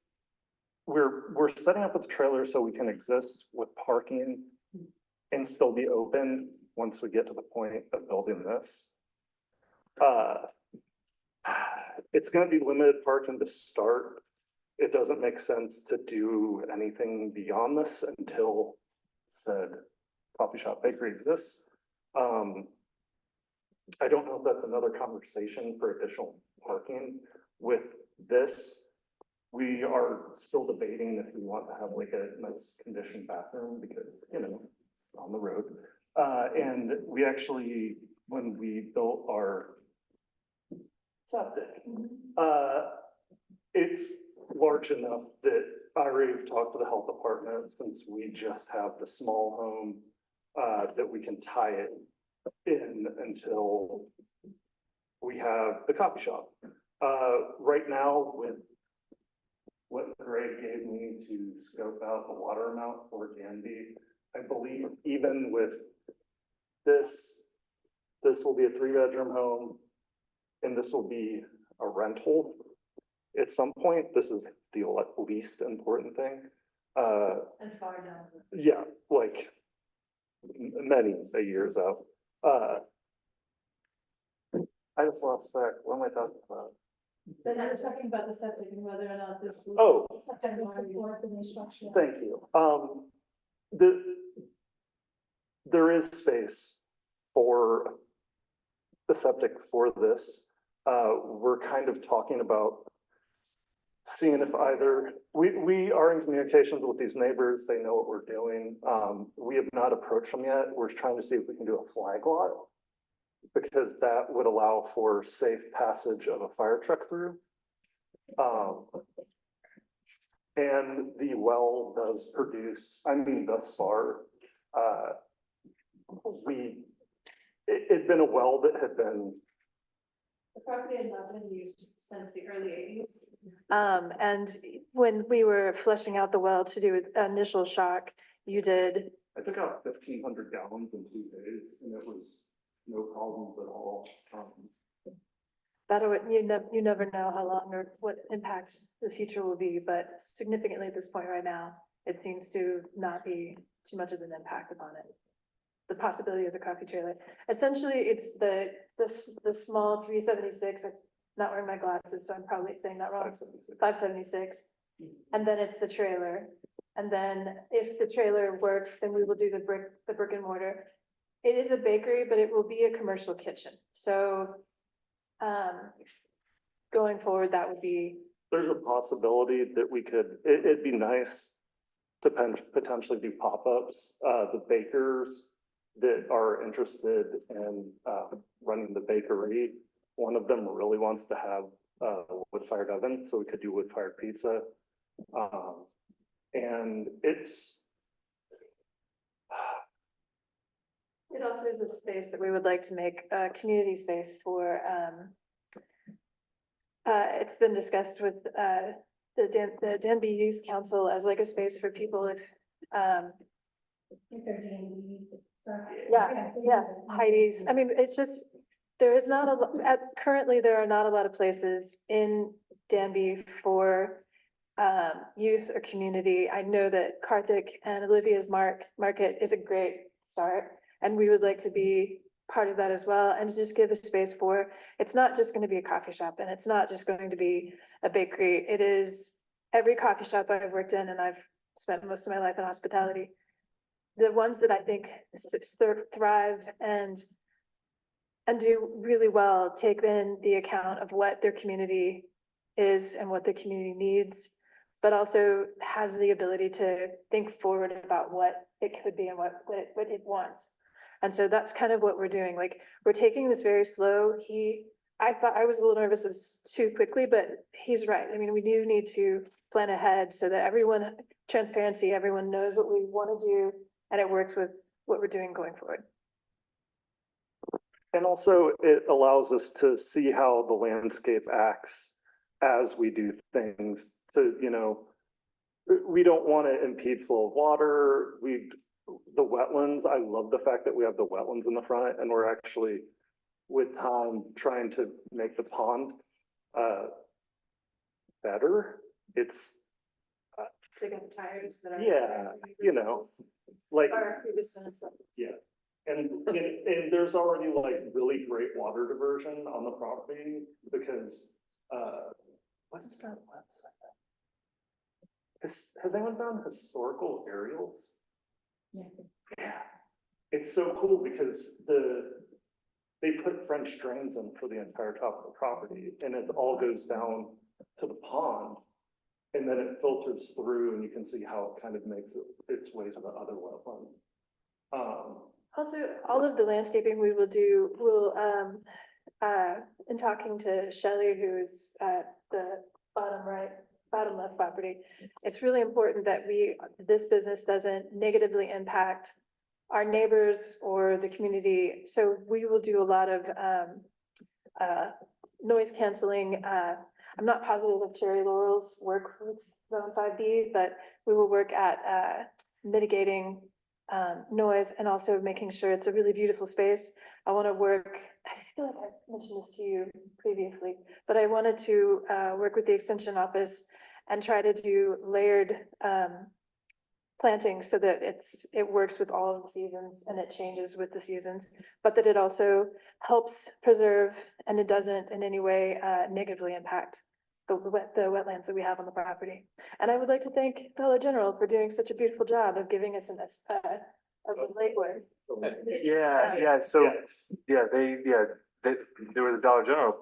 we're setting up with the trailer so we can exist with parking and still be open once we get to the point of building this. It's gonna be limited parking to start. It doesn't make sense to do anything beyond this until said coffee shop bakery exists. I don't know if that's another conversation for additional parking. With this, we are still debating if we want to have like a nice conditioned bathroom because, you know, it's on the road. And we actually, when we built our septic, it's large enough that I already talked to the health department since we just have the small home, that we can tie it in until we have the coffee shop. Right now with what Greg gave me to scope out the water amount for Danby, I believe even with this will be a 3-bedroom home and this will be a rental. At some point, this is the least important thing. And far down. Yeah, like many years out. I just lost track. What am I talking about? Then I was talking about the septic and whether or not this. Oh. Septic will support the new structure. Thank you. There is space for the septic for this. We're kind of talking about seeing if either, we are in communications with these neighbors. They know what we're doing. We have not approached them yet. We're trying to see if we can do a flag lot, because that would allow for safe passage of a fire truck through. And the well does produce, I mean, thus far, it'd been a well that had been, The property had not been used since the early eighties. And when we were flushing out the well to do initial shock, you did, I took out 1,500 gallons in 2 days and it was no problems at all. you never know how long or what impact the future will be, but significantly at this point right now, it seems to not be too much of an impact upon it. The possibility of the coffee trailer. Essentially, it's the small 376, I'm not wearing my glasses, so I'm probably saying that wrong. 576. And then it's the trailer. And then if the trailer works, then we will do the brick and mortar. It is a bakery, but it will be a commercial kitchen. So going forward, that would be, There's a possibility that we could, it'd be nice to potentially do pop-ups. The bakers that are interested in running the bakery, one of them really wants to have a wood-fired oven, so we could do wood-fired pizza. And it also is a space that we would like to make a community space for. It's been discussed with the Danby Youth Council as like a space for people if, If they're D&D, so. yeah, Heidi's. I mean, it's just, there is not currently, there are not a lot of places in Danby for youth or community. I know that Karthik and Olivia's market is a great start, and we would like to be part of that as well, and to just give a space for, it's not just going to be a coffee shop, and it's not just going to be a bakery. It is every coffee shop I've worked in, and I've spent most of my life in hospitality. The ones that I think thrive and do really well take in the account of what their community is and what their community needs, but also has the ability to think forward about what it could be and what it wants. And so that's kind of what we're doing. Like, we're taking this very slow. I thought I was a little nervous of too quickly, but he's right. I mean, we do need to plan ahead so that transparency, everyone knows what we want to do, and it works with what we're doing going forward. And also it allows us to see how the landscape acts as we do things to, we don't want to impede flow of water. The wetlands, I love the fact that we have the wetlands in the front, and we're actually with time trying to make the pond better. It's Take out the tires that are. yeah, like Our previous tenants. yeah. And there's already like really great water diversion on the property because what is that website? Has anyone done historical aerials? Yeah. It's so cool because they put French drains in for the entire top of the property, and it all goes down to the pond. And then it filters through, and you can see how it kind of makes its way to the other wetland. Also, all of the landscaping we will do, in talking to Shelley, who's at the bottom left property, it's really important that this business doesn't negatively impact our neighbors or the community. So we will do a lot of noise canceling. I'm not positive if Cherry Laurel's work with Zone 5B, but we will work at mitigating noise and also making sure it's a really beautiful space. I want to work, I feel like I mentioned this to you previously, but I wanted to work with the extension office and try to do layered planting so that it works with all of the seasons and it changes with the seasons, but that it also helps preserve and it doesn't in any way negatively impact the wetlands that we have on the property. And I would like to thank Dollar General for doing such a beautiful job of giving us a legwork. There was a Dollar General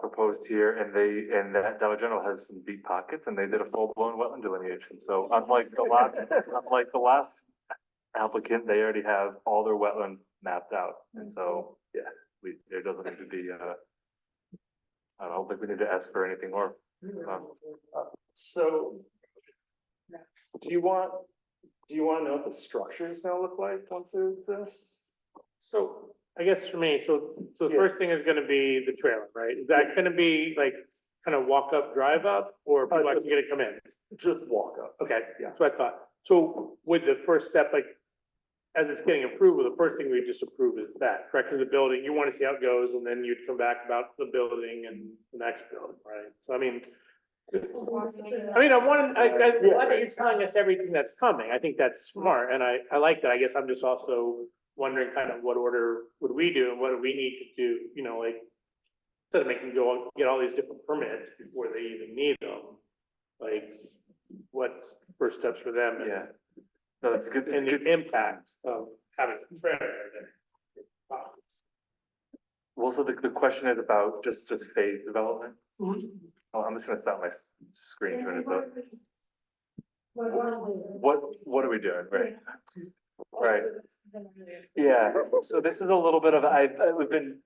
proposed here, and that Dollar General has some deep pockets, and they did a full-blown wetland delineation. So unlike the last applicant, they already have all their wetlands mapped out. And so, there doesn't need to be I don't think we need to ask for anything more. So do you want to know what the structures now look like once it exists? So I guess for me, so the first thing is gonna be the trailer, right? Is that gonna be like kind of walk up, drive up, or people actually gonna come in? Just walk up. Okay, Yeah. that's what I thought. So would the first step, like, as it's getting approved, well, the first thing we just approve is that, correct? 'Cause the building, you want to see how it goes, and then you'd come back about the building and the next building, right? So I mean, I'm glad that you're telling us everything that's coming. I think that's smart, and I like that. I guess I'm just also wondering kind of what order would we do, and what do we need to do, you know, like, instead of making go get all these different permits before they even need them, like, what's first steps for them? And- Yeah. No, that's good. And the impact of having a trailer there. Well, so the question is about just phase development. Oh, I'm just gonna stop my screen to it. What are we doing, right? Right. Yeah, so this is a little bit of,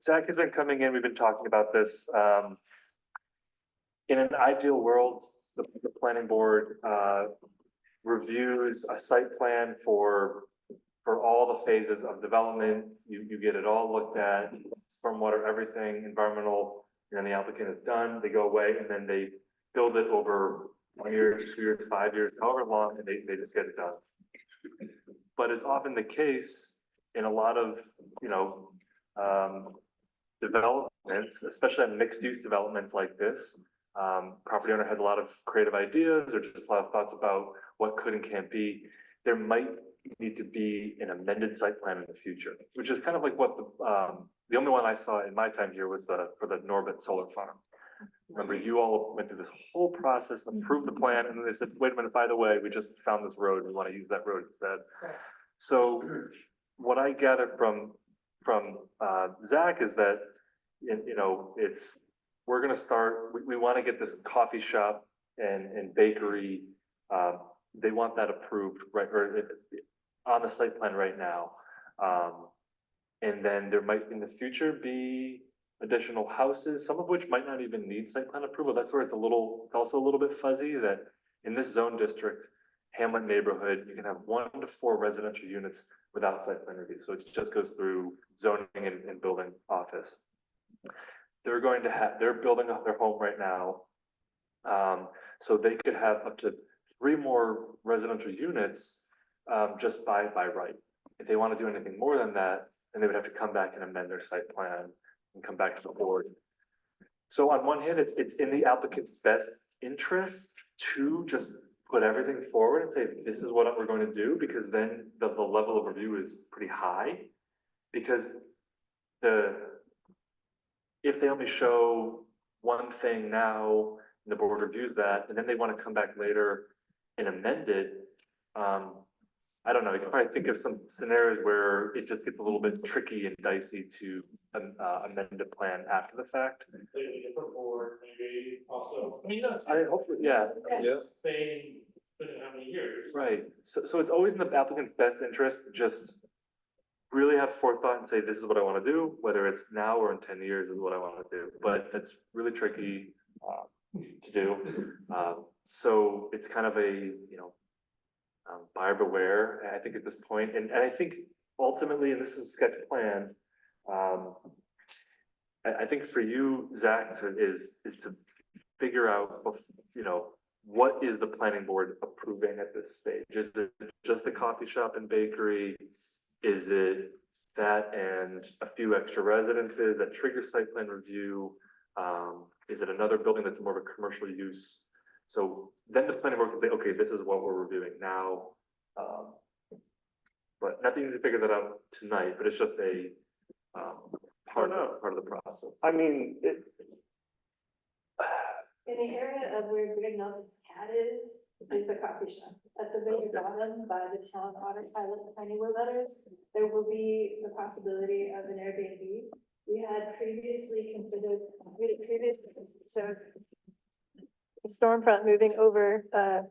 Zach has been coming in, we've been talking about this. In an ideal world, the planning board, reviews a site plan for all the phases of development. You get it all looked at, stormwater, everything, environmental, and then the applicant is done, they go away, and then they build it over 1 year, 2 years, 5 years, however long, and they just get it done. But it's often the case in a lot of, developments, especially on mixed-use developments like this. Property owner has a lot of creative ideas or just a lot of thoughts about what could and can't be. There might need to be an amended site plan in the future, which is kind of like what the only one I saw in my time here was for the Norbit solar farm. Remember, you all went through this whole process, approved the plan, and then they said, wait a minute, by the way, we just found this road, we want to use that road instead. So what I gathered from Zach is that, we're gonna start, we want to get this coffee shop and bakery, they want that approved, right, or on the site plan right now. And then there might in the future be additional houses, some of which might not even need site plan approval. That's where it's also a little bit fuzzy that in this zone district, Hamlet neighborhood, you can have 1 to 4 residential units without site plan review. So it just goes through zoning and building office. They're building up their home right now. So they could have up to 3 more residential units, just by right. If they want to do anything more than that, then they would have to come back and amend their site plan and come back to the board. So on one hand, it's in the applicant's best interest to just put everything forward and say, this is what we're going to do, because then the level of review is pretty high. Because if they only show one thing now, and the board reviews that, and then they want to come back later and amend it, I don't know, you can probably think of some scenarios where it just gets a little bit tricky and dicey to amend a plan after the fact. Completely different board, maybe also, I hope, yeah. Same, how many years? Right, so it's always in the applicant's best interest to just really have forethought and say, this is what I want to do, whether it's now or in 10 years is what I want to do, but it's really tricky to do. So it's kind of a, buyer beware, I think at this point, and I think ultimately, and this is sketch plan, I think for you, Zach, is to figure out, what is the planning board approving at this stage? Is it just a coffee shop and bakery? Is it that and a few extra residences that trigger site plan review? Is it another building that's more of a commercial use? So then the planning board can say, okay, this is what we're reviewing now. But nothing to figure that out tonight, but it's just a part of the process. I mean, In the area of where Greg Nelson's cat is the coffee shop. At the very bottom by the town audit pilot, the Honeywell letters, there will be the possibility of an Airbnb. We had previously considered, so the storm front moving over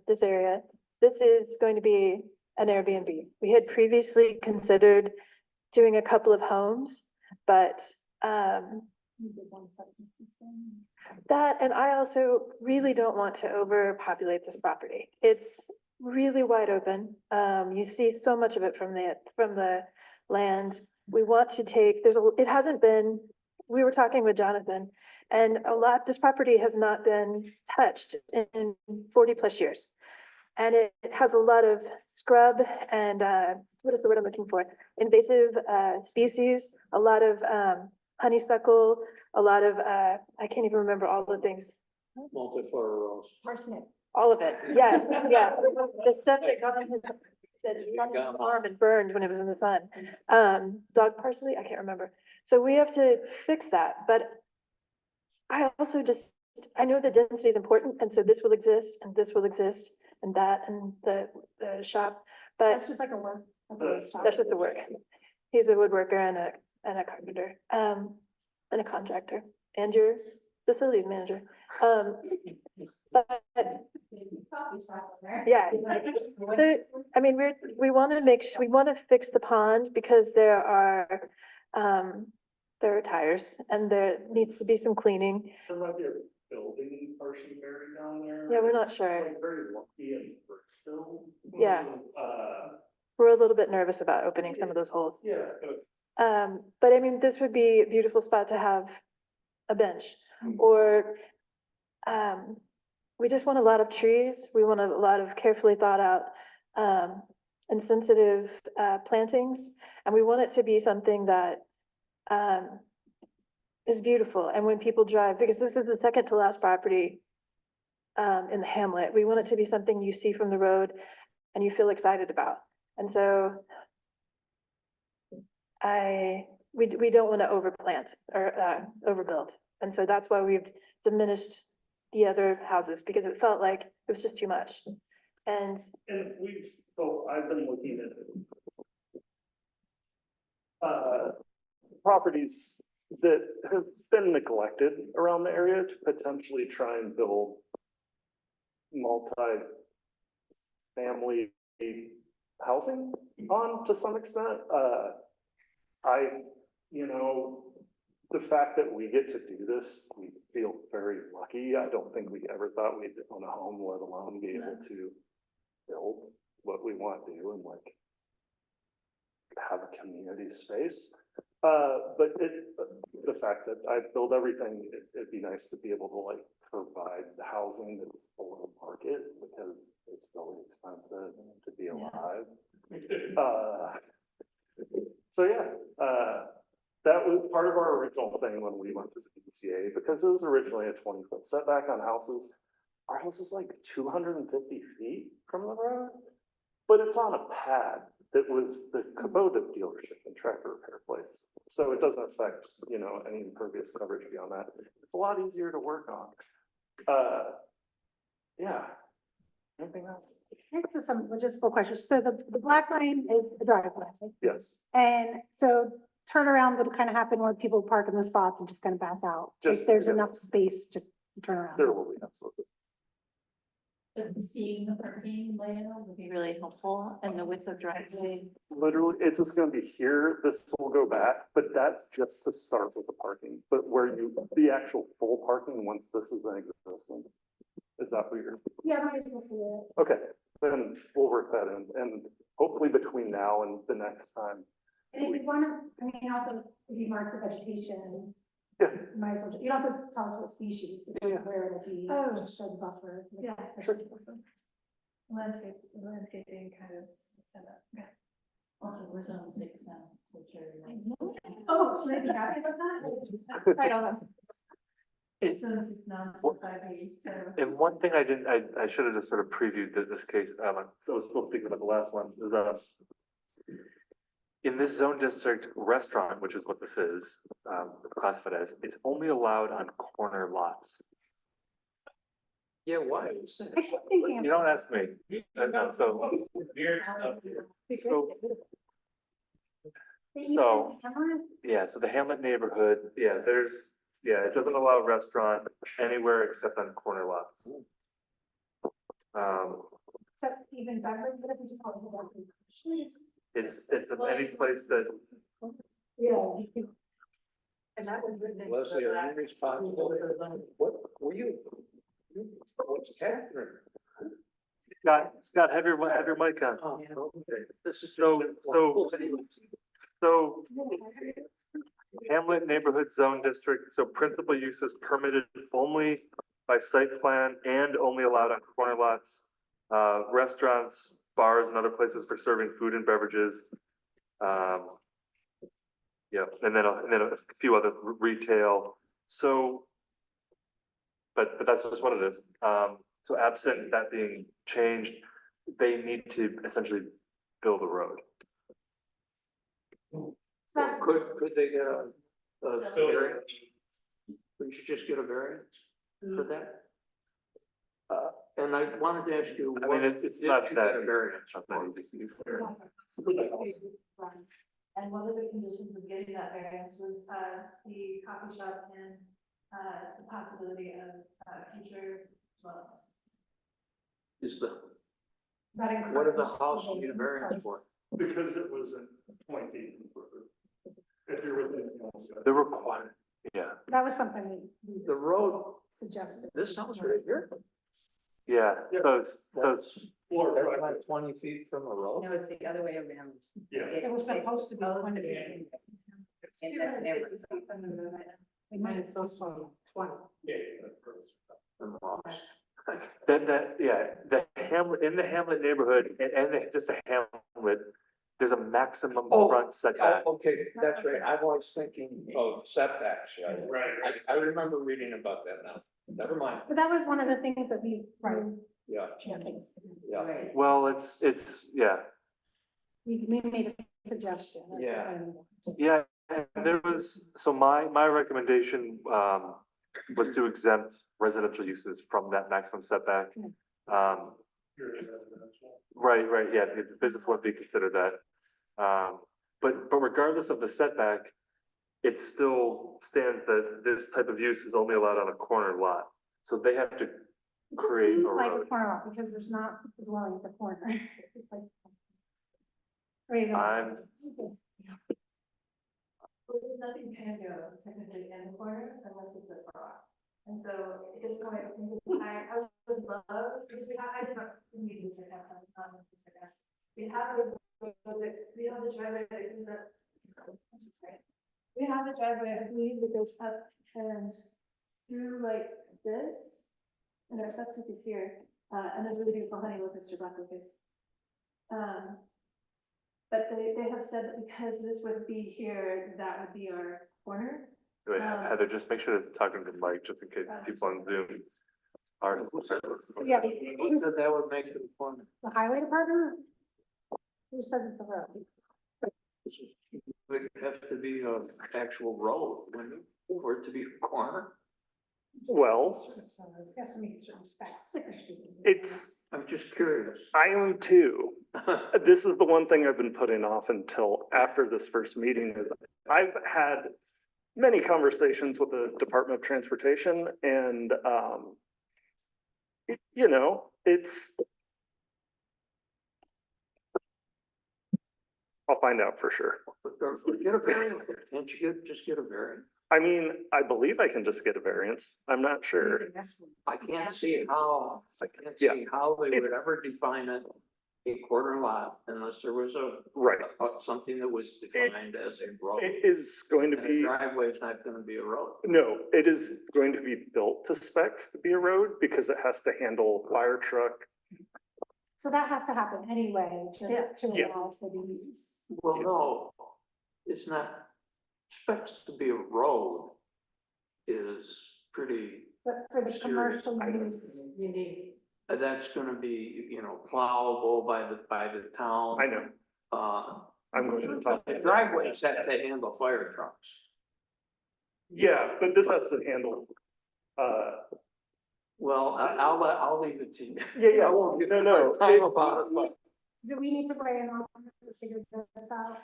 this area. This is going to be an Airbnb. We had previously considered doing a couple of homes, but that, and I also really don't want to overpopulate this property. It's really wide open. You see so much of it from the land. We want to take, it hasn't been, we were talking with Jonathan, And this property has not been touched in 40+ years. And it has a lot of scrub and, what is the word I'm looking for? Invasive, species, a lot of, honeysuckle, a lot of, I can't even remember all the things. Multiflora rose. Parsnip. All of it, yes, yeah. The stuff that got on his, that got on his arm and burned when it was in the sun. Dog parsley, I can't remember. So we have to fix that, but I also I know the density is important, and so this will exist, and this will exist, and that, and the shop, but That's just like a work. that's just a work. He's a woodworker and a carpenter, and a contractor, and your facilities manager. But yeah, I mean, we want to fix the pond because there are tires and there needs to be some cleaning. There might be a building partially buried down there. Yeah, we're not It's, sure. like, very lumpy and still. Yeah. We're a little bit nervous about opening some of those holes. Yeah. But I mean, this would be a beautiful spot to have a bench or, we just want a lot of trees. We want a lot of carefully thought out, and sensitive, plantings. And we want it to be something that, is beautiful. And when people drive, because this is the second to last property, in the hamlet, we want it to be something you see from the road and you feel excited about. And so we don't want to overplant or, overbuild. And so that's why we've diminished the other houses, because it felt like it was just too much. And I've been looking at properties that have been neglected around the area to potentially try and build multi-family housing on to some extent. The fact that we get to do this, we feel very lucky. I don't think we ever thought we'd own a home, let alone be able to build what we want to do and like have a community space. But the fact that I build everything, it'd be nice to be able to like provide the housing that's below market because it's really expensive to be alive. So yeah, that was part of our original thing when we went to the DCA, because it was originally a 20-foot setback on houses. Our house is like 250 feet from the road, but it's on a pad that was the Kubota dealership and tractor repair place. So it doesn't affect, any impervious coverage beyond that. It's a lot easier to work on. Yeah. Anything else? Next is some logistical questions. So the black line is a driveway. Yes. And so turnaround would kind of happen where people park in the spots and just kind of back out. If there's enough space to turn around. There will be, absolutely. But seeing the parking layout would be really helpful, and the width of driveway. Literally, it's just gonna be here, this will go back, but that's just to start with the parking. But the actual full parking, once this is in existence, is that what you're? Yeah, might as well see it. Okay, then we'll work that in, and hopefully between now and the next time. And if you want to, also, if you mark the vegetation. Yeah. You might as well, you don't have to tell us what species, but where it'll be, just show the buffer. Yeah, sure. Landscaping kind of set up. Yeah. Also, we're zone 6 now, so Jerry. Oh, should I be happy about that? Right on. It- Zone 6 now, What- 5B, so. And one thing I should have just sort of previewed this case, so I was still thinking about the last one, is in this zone district, restaurant, which is what this is, classified as, it's only allowed on corner lots. Yeah, why? I keep thinking. You don't ask me. So So- yeah, so the Hamlet neighborhood, it doesn't allow restaurant anywhere except on corner lots. Except even better, but if we just call it the buffer. It's any place that, Yeah. And that was written into Leslie, the are back. you responsible? What were you? What's happening? Scott, have your mic on. Oh, okay. This is. So Hamlet Neighborhood Zone District, so principal uses permitted only by site plan and only allowed on corner lots. Restaurants, bars, and other places for serving food and beverages. Yeah, and then a few other retail, so. But that's just what it is. So absent that being changed, they need to essentially build a road. Could they get a variance? Couldn't you just get a variance for that? And I wanted to ask you. I mean, it's not did you that. get a variance Not for? that easy. And one of the conditions of getting that variance was, the coffee shop and, the possibility of, future dwellings. Is the, That what did the encouraged house the need a variance for? Because it wasn't 20 feet. If you're within. The required, yeah, That was something we The road, suggested. this house right here, yeah, those, that's, that's like 20 feet from the road? No, it's the other way around. Yeah. It was supposed to be Oh, 20 yeah. feet. It's 250. Mine is supposed to be 20. I'm lost. the Hamlet, in the Hamlet neighborhood, just a Hamlet, there's a maximum Oh, front setback. Oh, okay, that's right, I was thinking of setbacks, yeah. Right. I remember reading about that now, never mind, But that was one of the things that we, yeah, champions. yeah. Right. Well, it's, yeah, We made a suggestion. That's Yeah. what I remember. yeah, and there was, so my recommendation, was to exempt residential uses from that maximum setback. Right, yeah, the business would be considered that. But regardless of the setback, it still stands that this type of use is only allowed on a corner lot. So they have to It just create seems a like road. corner lot, because there's not a dwelling at the corner. It's like- Or even- I'm, Well, there's nothing can go technically in the corner unless it's a rock. And so at this point, I would love, because I did not, we have, we have the driveway that goes up. I'm so sorry. We have the driveway, I believe, that goes up and through like this. And our septic is here, and there's really beautiful honey with Mr. Black Lucas. But they have said that because this would be here, that would be our corner. wait, Heather, just make sure to talk to the mic, just in case people on Zoom are. Yeah, Who said that would make it a corner? the highway department? Who says it's a road? It would have to be an actual road, wouldn't it, for it to be a corner? Well, It has to meet certain specs. it's, I'm just curious. I am too. This is the one thing I've been putting off until after this first meeting. Is I've had many conversations with the Department of Transportation and, you know, it's, I'll find out for sure. Get a variance, can't you just get a variance? I mean, I believe I can just get a variance. I'm not sure. I can't see how Yeah. they would ever define it a corner lot unless there was Right. something that was defined as a road. It is going to And a be, driveway is not gonna be a road. no, it is going to be built to specs to be a road because it has to handle fire truck. So that has to happen anyway, just to Yeah. allow for the use. Well, no, it's not, specs to be a road is pretty, But for the Serious. commercial use, You need, that's gonna be, plowable by the town. I know, I'm going to talk. The driveways have to handle fire trucks. Yeah, but this has to handle, Well, I'll leave it to you. yeah, I won't give no, you no, time it- about it, but do we need to weigh in on this to figure this out?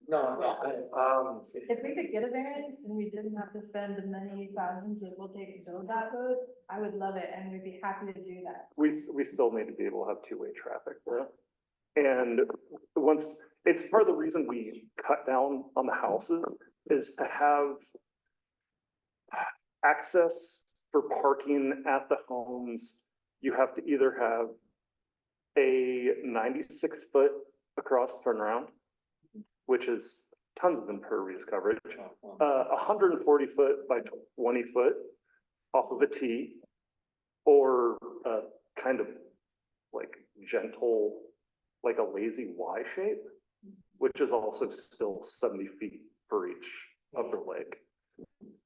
no, If we could get a variance and we didn't have to spend the many thousands that we'll take to build that road, I would love it and we'd be happy to do that. we still need to be able to have two-way traffic there. And once, it's part of the reason we cut down on the houses is to have access for parking at the homes. You have to either have a 96-foot across turnaround, which is tons of impervious coverage. 140 foot by 20 foot off of a T, or kind of like gentle, like a lazy Y shape, which is also still 70 feet for each upper leg.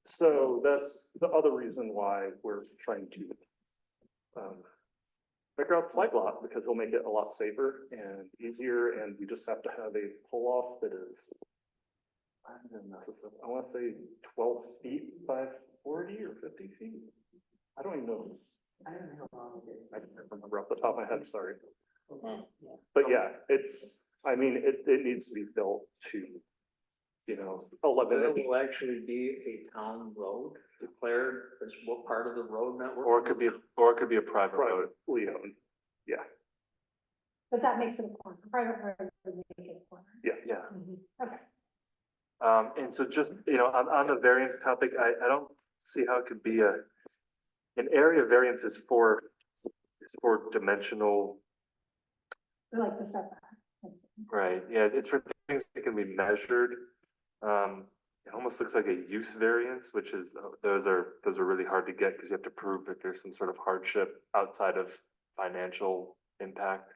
So that's the other reason why we're trying to figure out the flag lot, because it'll make it a lot safer and easier, and we just have to have a pull-off that is, I want to say 12 feet by 40 or 50 feet. I don't even know. I don't know how long it is. I can't remember off the top of my head, sorry. But yeah, it's, I mean, it needs to be built to, 11. It will actually be a town road declared as what part of the road network? Or it could be a private road. Privately owned, yeah, But that makes it a corner, private road would make it a corner. yeah. Yeah. Okay. And so just, on the variance topic, I don't see how it could be an area variance is for dimensional, Like the setback. right? Yeah, it's for things that can be measured. It almost looks like a use variance, which is, those are really hard to get because you have to prove that there's some sort of hardship outside of financial impact.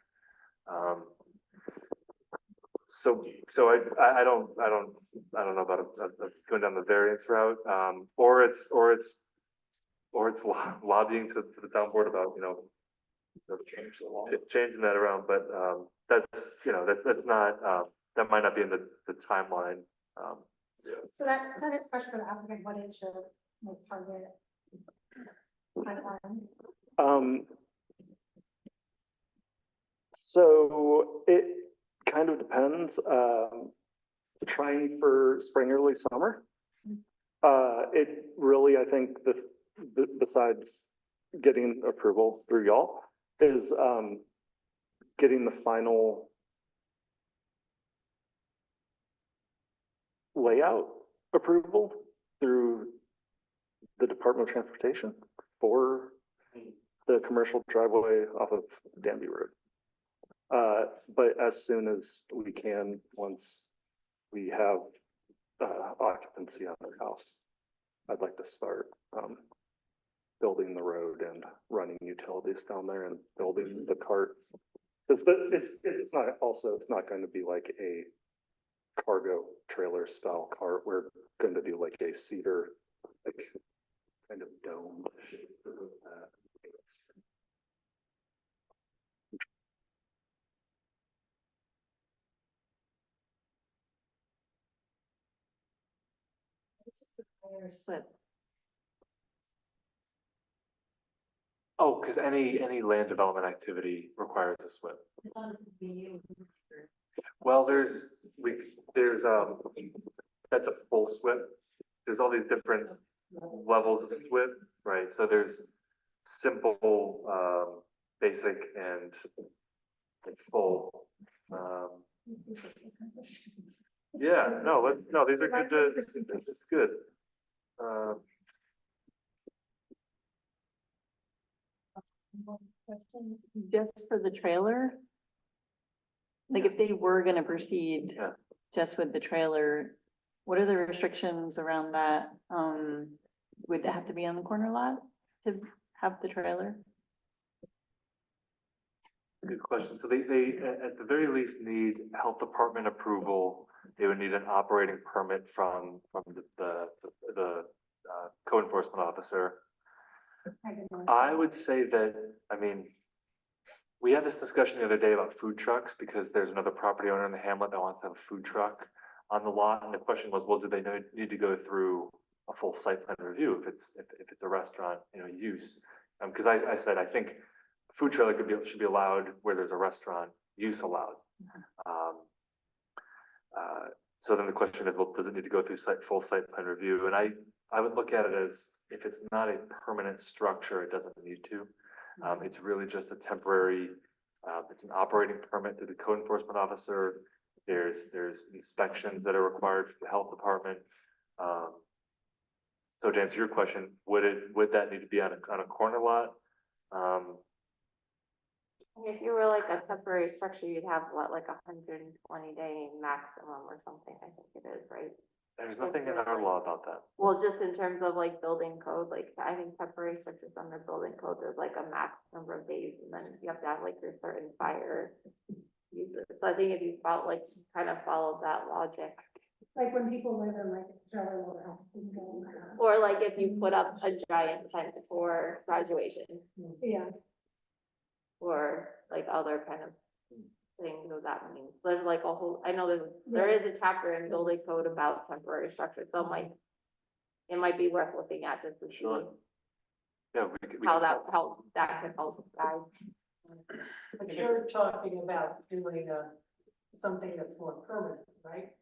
So I don't know about going down the variance route, or it's lobbying to the town board about, Change the law. changing that around, but, that's not, that might not be in the timeline. So that is a question for the applicant, what is your like target timeline? So it kind of depends, trying for spring, early summer. It really, I think besides getting approval through y'all is, getting the final layout approval through the Department of Transportation for the commercial driveway off of Danby Road. But as soon as we can, once we have occupancy on the house, I'd like to start building the road and running utilities down there and building the cart. Because it's not going to be like a cargo trailer style cart. We're going to do like a cedar, like kind of dome shape of that. Oh, because any land development activity requires a SWIP. Well, that's a full SWIP. There's all these different levels of SWIP, right? So there's simple, basic, and like full. Yeah, no, these are good. It's good. Just for the trailer? Like if they were gonna proceed Yeah. just with the trailer, what are the restrictions around that? Would it have to be on the corner lot to have the trailer? Good question. So they at the very least need health department approval. They would need an operating permit from the code enforcement officer. I would say that, I mean, we had this discussion the other day about food trucks because there's another property owner in the hamlet that wants to have a food truck on the lot. And the question was, well, do they need to go through a full site plan review if it's a restaurant, use? Because I said, I think food trailer should be allowed where there's a restaurant use allowed. So then the question is, well, does it need to go through full site plan review? And I would look at it as, if it's not a permanent structure, it doesn't need to. It's really just a temporary, it's an operating permit to the code enforcement officer. There's inspections that are required for the health department. So to answer your question, would that need to be on a corner lot? If you were like a temporary structure, you'd have what, like 120-day maximum or something, I think it is, right? There's nothing in our law about that. Well, just in terms of like building code, like I think temporary structures under building code, there's like a max number of days and then you have to have like your certain fire uses. So I think if you felt like kind of followed that logic. Like when people live in like trailer house. Or like if you put up a giant tent for graduation Yeah, or like other kind of things of that means. There's like a whole, I know there is a chapter in building code about temporary structures, so it might be worth looking at just to see Sure. Yeah, we how can- that could help guide. But you're talking about doing something that's more permanent, right?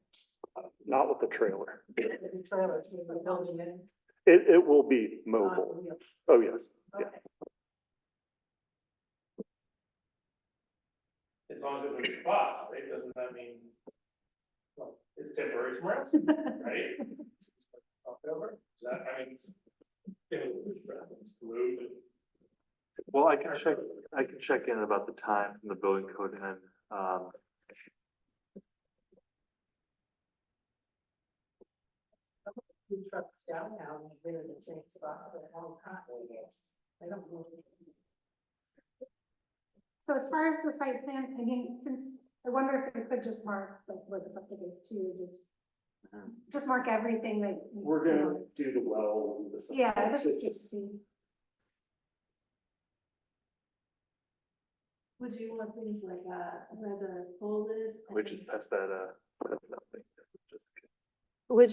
Not with the trailer. The trailers, you're building it. It will be mobile. on wheels. Oh, yes. Yeah. Okay. As long as it moves spots, right, doesn't that mean? Well, it's temporary somewhere else, right? Over, is that, I mean. Move and. Well, I can check in about the time from the building code and, Food trucks downtown, they're in the same spot for a long time. I don't know. so as far as the site plan, I mean, since, I wonder if we could just mark like where the septic is too, just mark everything that. We're gonna do the well. the Yeah, let's septic, just see. Would you want things like, where the pool is? which is past that thing. Just Would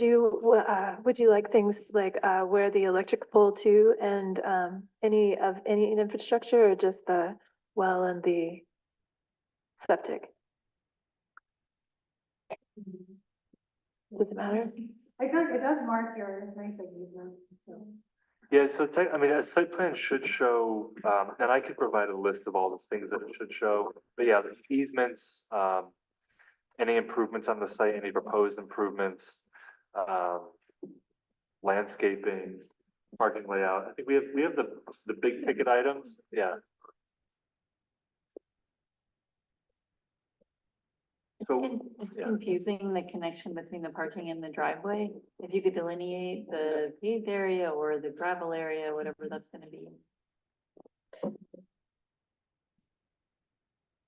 you like things like, where the electric pole to and, any infrastructure or just the well and the septic? Does it matter? I feel like it does mark your nice easement, so. Yeah, so I mean, a site plan should show, and I could provide a list of all the things that it should show, but yeah, the easements, any improvements on the site, any proposed improvements, landscaping, parking layout. I think we have the big ticket items, yeah. It's Yeah. confusing, the connection between the parking and the driveway. If you could delineate the paved area or the gravel area, whatever that's gonna be.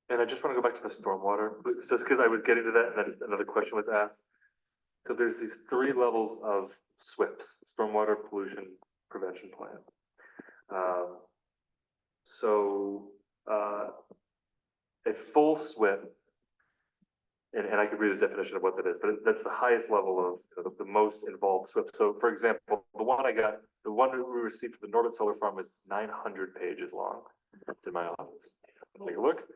And I just want to go back to the stormwater, just because I was getting to that, and then another question was asked. So there's these 3 levels of SWIPs, Stormwater Pollution Prevention Plan. A full SWIP, and I could read the definition of what that is, but that's the highest level of, the most involved SWIP. So for example, the one we received for the Norbit Solar Farm is 900 pages long. It's in my office. Take a look.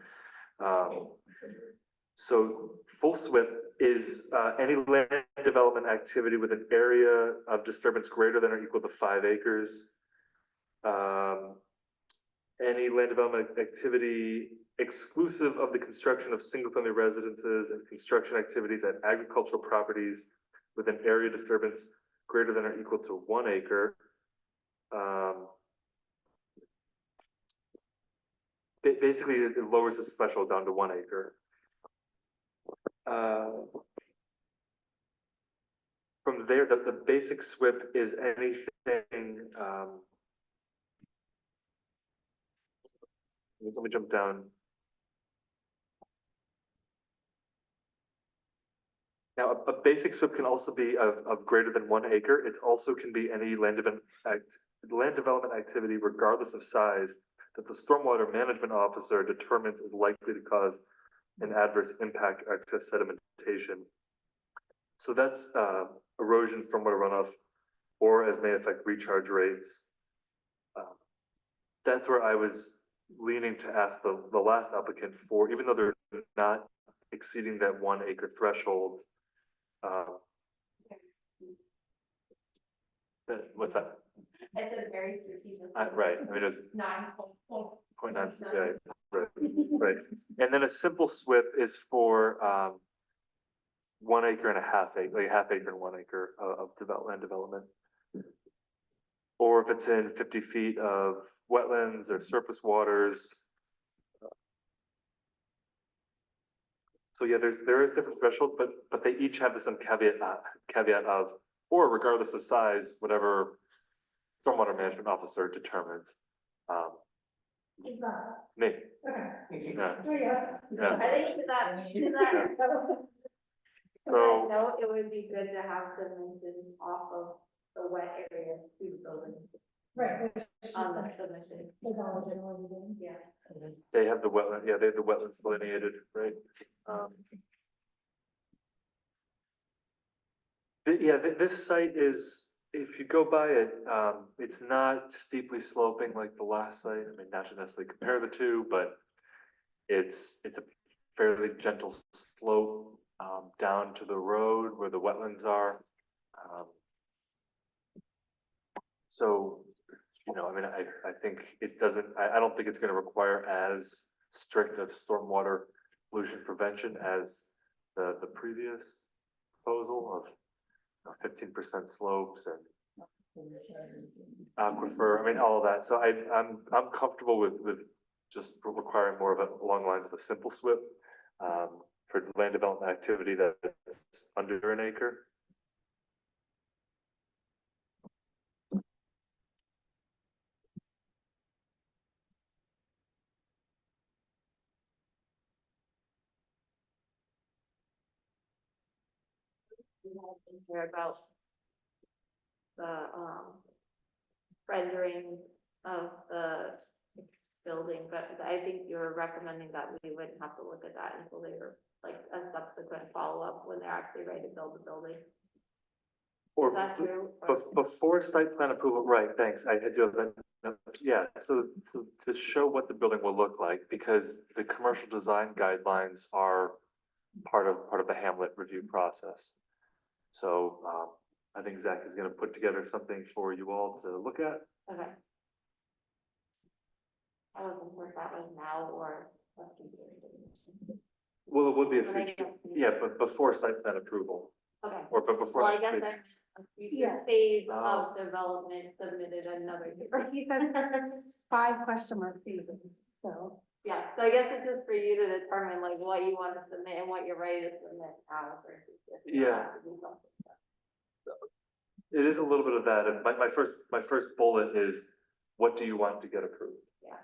So full SWIP is any land development activity with an area of disturbance greater than or equal to 5 acres. Any land development activity exclusive of the construction of single-family residences and construction activities at agricultural properties with an area disturbance greater than or equal to 1 acre. Basically, it lowers the threshold down to 1 acre. From there, the basic SWIP is anything, let me jump down. Now, a basic SWIP can also be of greater than 1 acre. It also can be any land development activity regardless of size that the stormwater management officer determines is likely to cause an adverse impact or excess sedimentation. So that's erosion, stormwater runoff, or as may affect recharge rates. That's where I was leaning to ask the last applicant for, even though they're not exceeding that 1 acre threshold. What's that? It's a very strategic. Right, I mean, it's 9.9. 0.9, right. And then a simple SWIP is for 1 acre and a half acre, like 1/2 acre and 1 acre of land development. Or if it's in 50 feet of wetlands or surface waters, So yeah, there is different thresholds, but they each have the same caveat of, or regardless of size, whatever stormwater management officer determines. Is that, Me, okay. yeah, There you go. yeah. I think to that So, note, it would be good to have dimensions off of the wet area to the building. Right. which is On the like- submission. is all we're generally doing. Yeah. they have the wetland, yeah, they have the wetlands delineated, right? This site is, if you go by it, it's not steeply sloping like the last site. I mean, not to necessarily compare the two, but it's a fairly gentle slope, down to the road where the wetlands are. So, you know, I mean, I think it doesn't, I don't think it's gonna require as strict of stormwater pollution prevention as the previous proposal of 15% slopes and aquifer, I mean, all of that. So I'm comfortable with just requiring more of a along the lines of a simple SWIP for land development activity that's under an acre. Here about the, rendering of the building, but I think you were recommending that we wouldn't have to look at that until they were like a subsequent follow-up when they're actually ready to build the building. Or Is that true? Or- before site plan approval, right, thanks, I had to have that, yeah, so to show what the building will look like, because the commercial design guidelines are part of the Hamlet review process. So, I think Zach is gonna put together something for you all to look at. Okay. I wasn't sure if that was now or. a future. Well, it would be a But I future, guess- yeah, but before site plan approval, Okay. or but before. Well, I next guess week. I'm a future Yeah. phase Oh. of development submitted another year. He said 5 question mark phases, so. Yeah, so I guess it's just for you to determine like what you want to submit and what you're ready to submit now versus if you Yeah. have to do something. It is a little bit of that, and my first bullet is, what do you want to get approved? Yeah.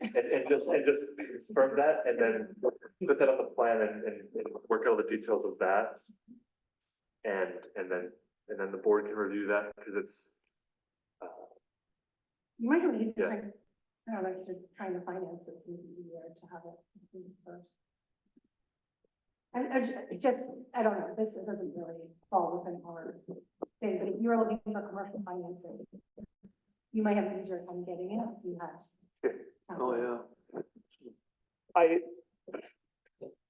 And just confirm that, and then put that on the plan and work out all the details of that. And then the board can review that, because it's, You might have an easy Yeah. time, I don't know, if you're trying to finance this, it'd be easier to have it approved first. I don't know, this doesn't really fall within our thing, but if you were looking for commercial financing, you might have an easier time getting it if you had. Oh, yeah.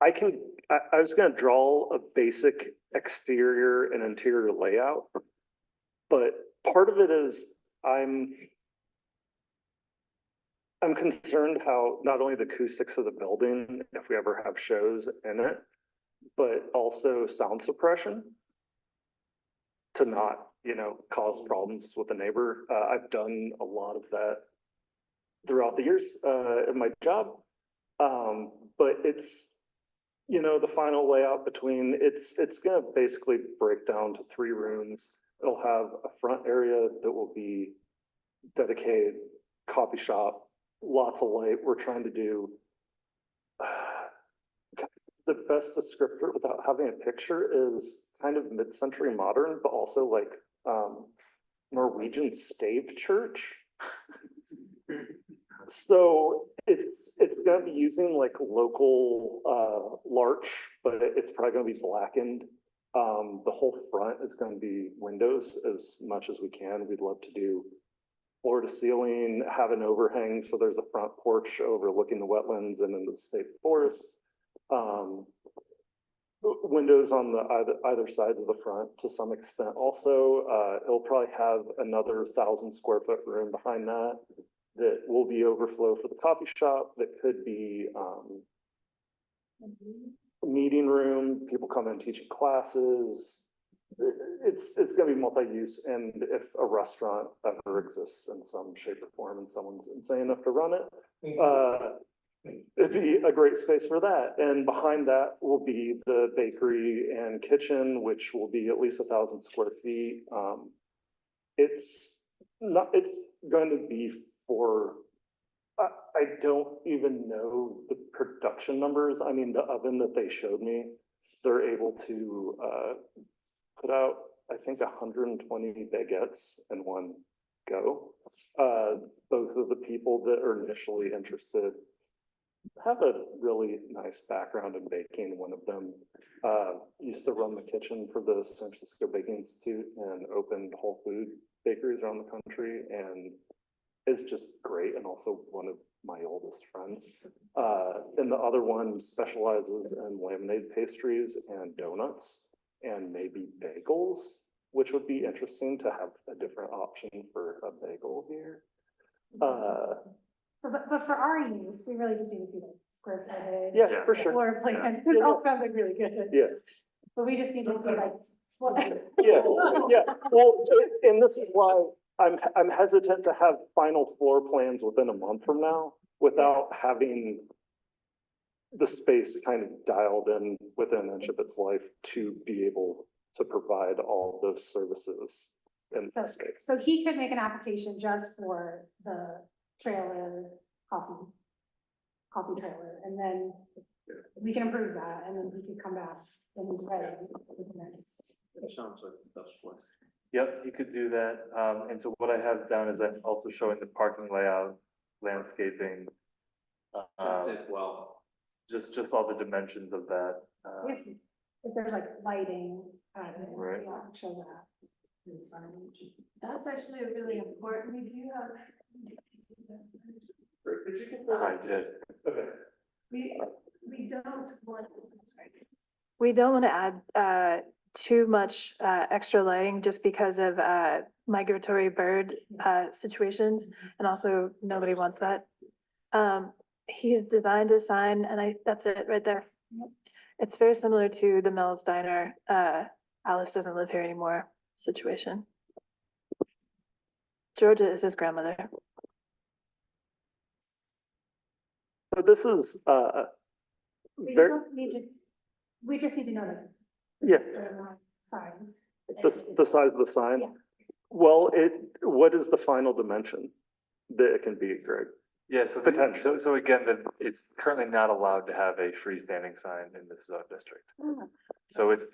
I was gonna draw a basic exterior and interior layout. But part of it is I'm concerned how not only the acoustics of the building, if we ever have shows in it, but also sound suppression. To not, cause problems with the neighbor. I've done a lot of that throughout the years, in my job. But it's, the final layout between, it's gonna basically break down to 3 rooms. It'll have a front area that will be dedicated coffee shop, lots of light. We're trying to do the best descriptor without having a picture is kind of mid-century modern, but also like Norwegian stave church. So it's gonna be using like local larch, but it's probably gonna be blackened. The whole front is gonna be windows as much as we can. We'd love to do floor to ceiling, have an overhang, so there's a front porch overlooking the wetlands and into the state forest. Windows on the either sides of the front to some extent. Also, it'll probably have another 1,000 square foot room behind that will be overflow for the coffee shop. That could be meeting room. People come in teaching classes. It's gonna be multi-use, and if a restaurant ever exists in some shape or form and someone's insane enough to run it, it'd be a great space for that. And behind that will be the bakery and kitchen, which will be at least 1,000 square feet. It's not, it's going to be for, I don't even know the production numbers. I mean, the oven that they showed me, they're able to, put out, I think, 120 baguettes in one go. Both of the people that are initially interested have a really nice background in baking. One of them used to run the kitchen for the San Francisco Baking Institute and opened Whole Food bakeries around the country, and is just great, and also one of my oldest friends. And the other one specializes in laminated pastries and donuts and maybe bagels, which would be interesting to have a different option for a bagel here. So, but for our use, we really just need to see the square footage. Yeah, for sure. Floor plan, this all sounds like really good. Yeah. But we just need to see like, what. Yeah, yeah. Well, and this is why I'm hesitant to have final floor plans within a month from now without having the space kind of dialed in within an inch of its life to be able to provide all those services in the space. So he could make an application just for the trailer, coffee trailer, and then we can approve that, and then he can come back when he's ready with the next. That sounds like the best one. Yep, you could do that. And so what I have down is I'm also showing the parking layout, landscaping. Well, Just all the dimensions of that. Yes, if there's like lighting, Right. yeah, show that. And signage. That's actually really important. We do have. did you get that? I did. Okay. We don't want. We don't want to add too much extra lighting just because of migratory bird situations, and also nobody wants that. He has designed a sign, and that's it right there. It's very similar to the Mel's Diner, Alice doesn't live here anymore situation. Georgia is his grandmother. So this is, We very, don't need to, we just need to know that yeah, there are not signs. the size of the sign. Yeah. Well, what is the final dimension that it can be, Greg? Yeah, so Potentially. so again, it's currently not allowed to have a freestanding sign in this zone district. So it's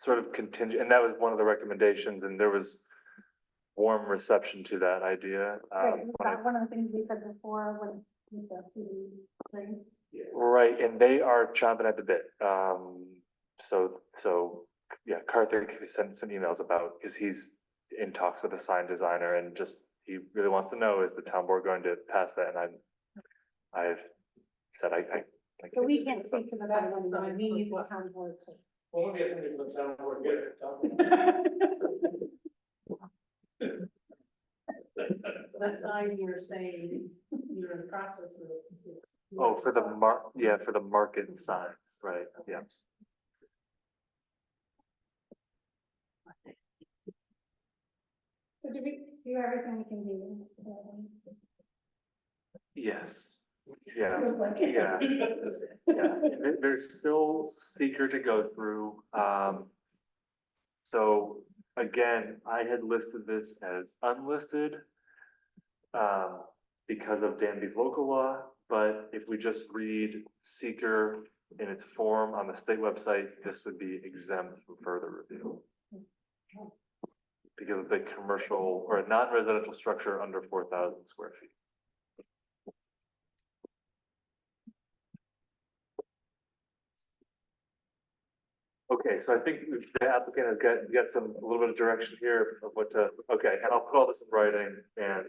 sort of contingent, and that was one of the recommendations, and there was warm reception to that idea. Right, is that one of the things we said before when with the PD thing? Right, and they are chomping at the bit. So yeah, Karthik sent some emails about, because he's in talks with a sign designer, and just, he really wants to know, is the town board going to pass that? And I've said, I So we can't speak to the town board, we need the town board to. Well, we'll get somebody from the town board, get it. The sign you're saying you're in the process of. Oh, for the for the market signs, right, yeah. So do we do everything we can do? Yes, yeah, Feels like- yeah. There's still seeker to go through. So again, I had listed this as unlisted because of Danby's local law, but if we just read seeker in its form on the state website, this would be exempt from further review. Because of the commercial or a non-residential structure under 4,000 square feet. Okay, so I think the applicant has got a little bit of direction here of what to, okay, and I'll put all this in writing, and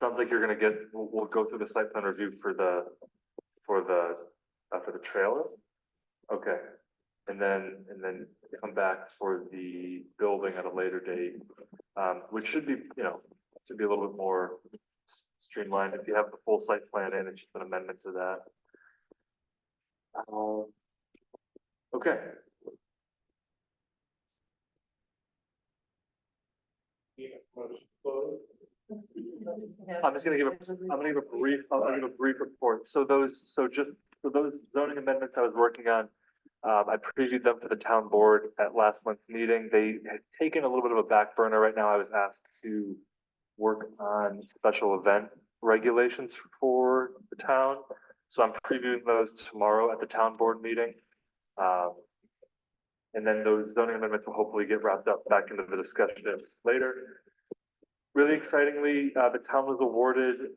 sounds like you're gonna we'll go through the site plan review for the trailer. Okay, and then come back for the building at a later date, which should be, should be a little bit more streamlined. If you have the full site plan in, it's just an amendment to that. Okay. Yeah, motion closed. I'm just gonna give a brief report. So those zoning amendments I was working on, I previewed them for the town board at last month's meeting. They had taken a little bit of a back burner. Right now I was asked to work on special event regulations for the town. So I'm previewing those tomorrow at the town board meeting. And then those zoning amendments will hopefully get wrapped up back into the discussion later. Really excitingly, the town was awarded,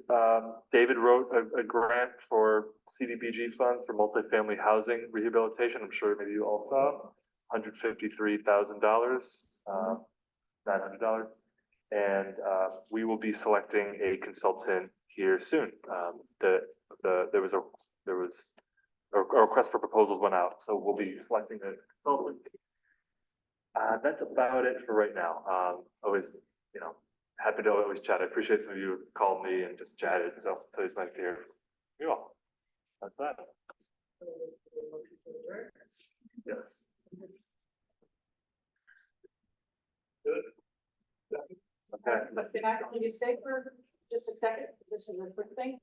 David wrote a grant for CDBG funds for multifamily housing rehabilitation. I'm sure maybe you all saw, $153,000, $900. And we will be selecting a consultant here soon. There was a request for proposals went out, so we'll be selecting a consultant. That's about it for right now. Always, happy to always chat. I appreciate some of you called me and just chatted, so it's nice to hear from you all. That's that. Yes. Good. Okay. But can I, can you stay for just a second? This is a quick thing.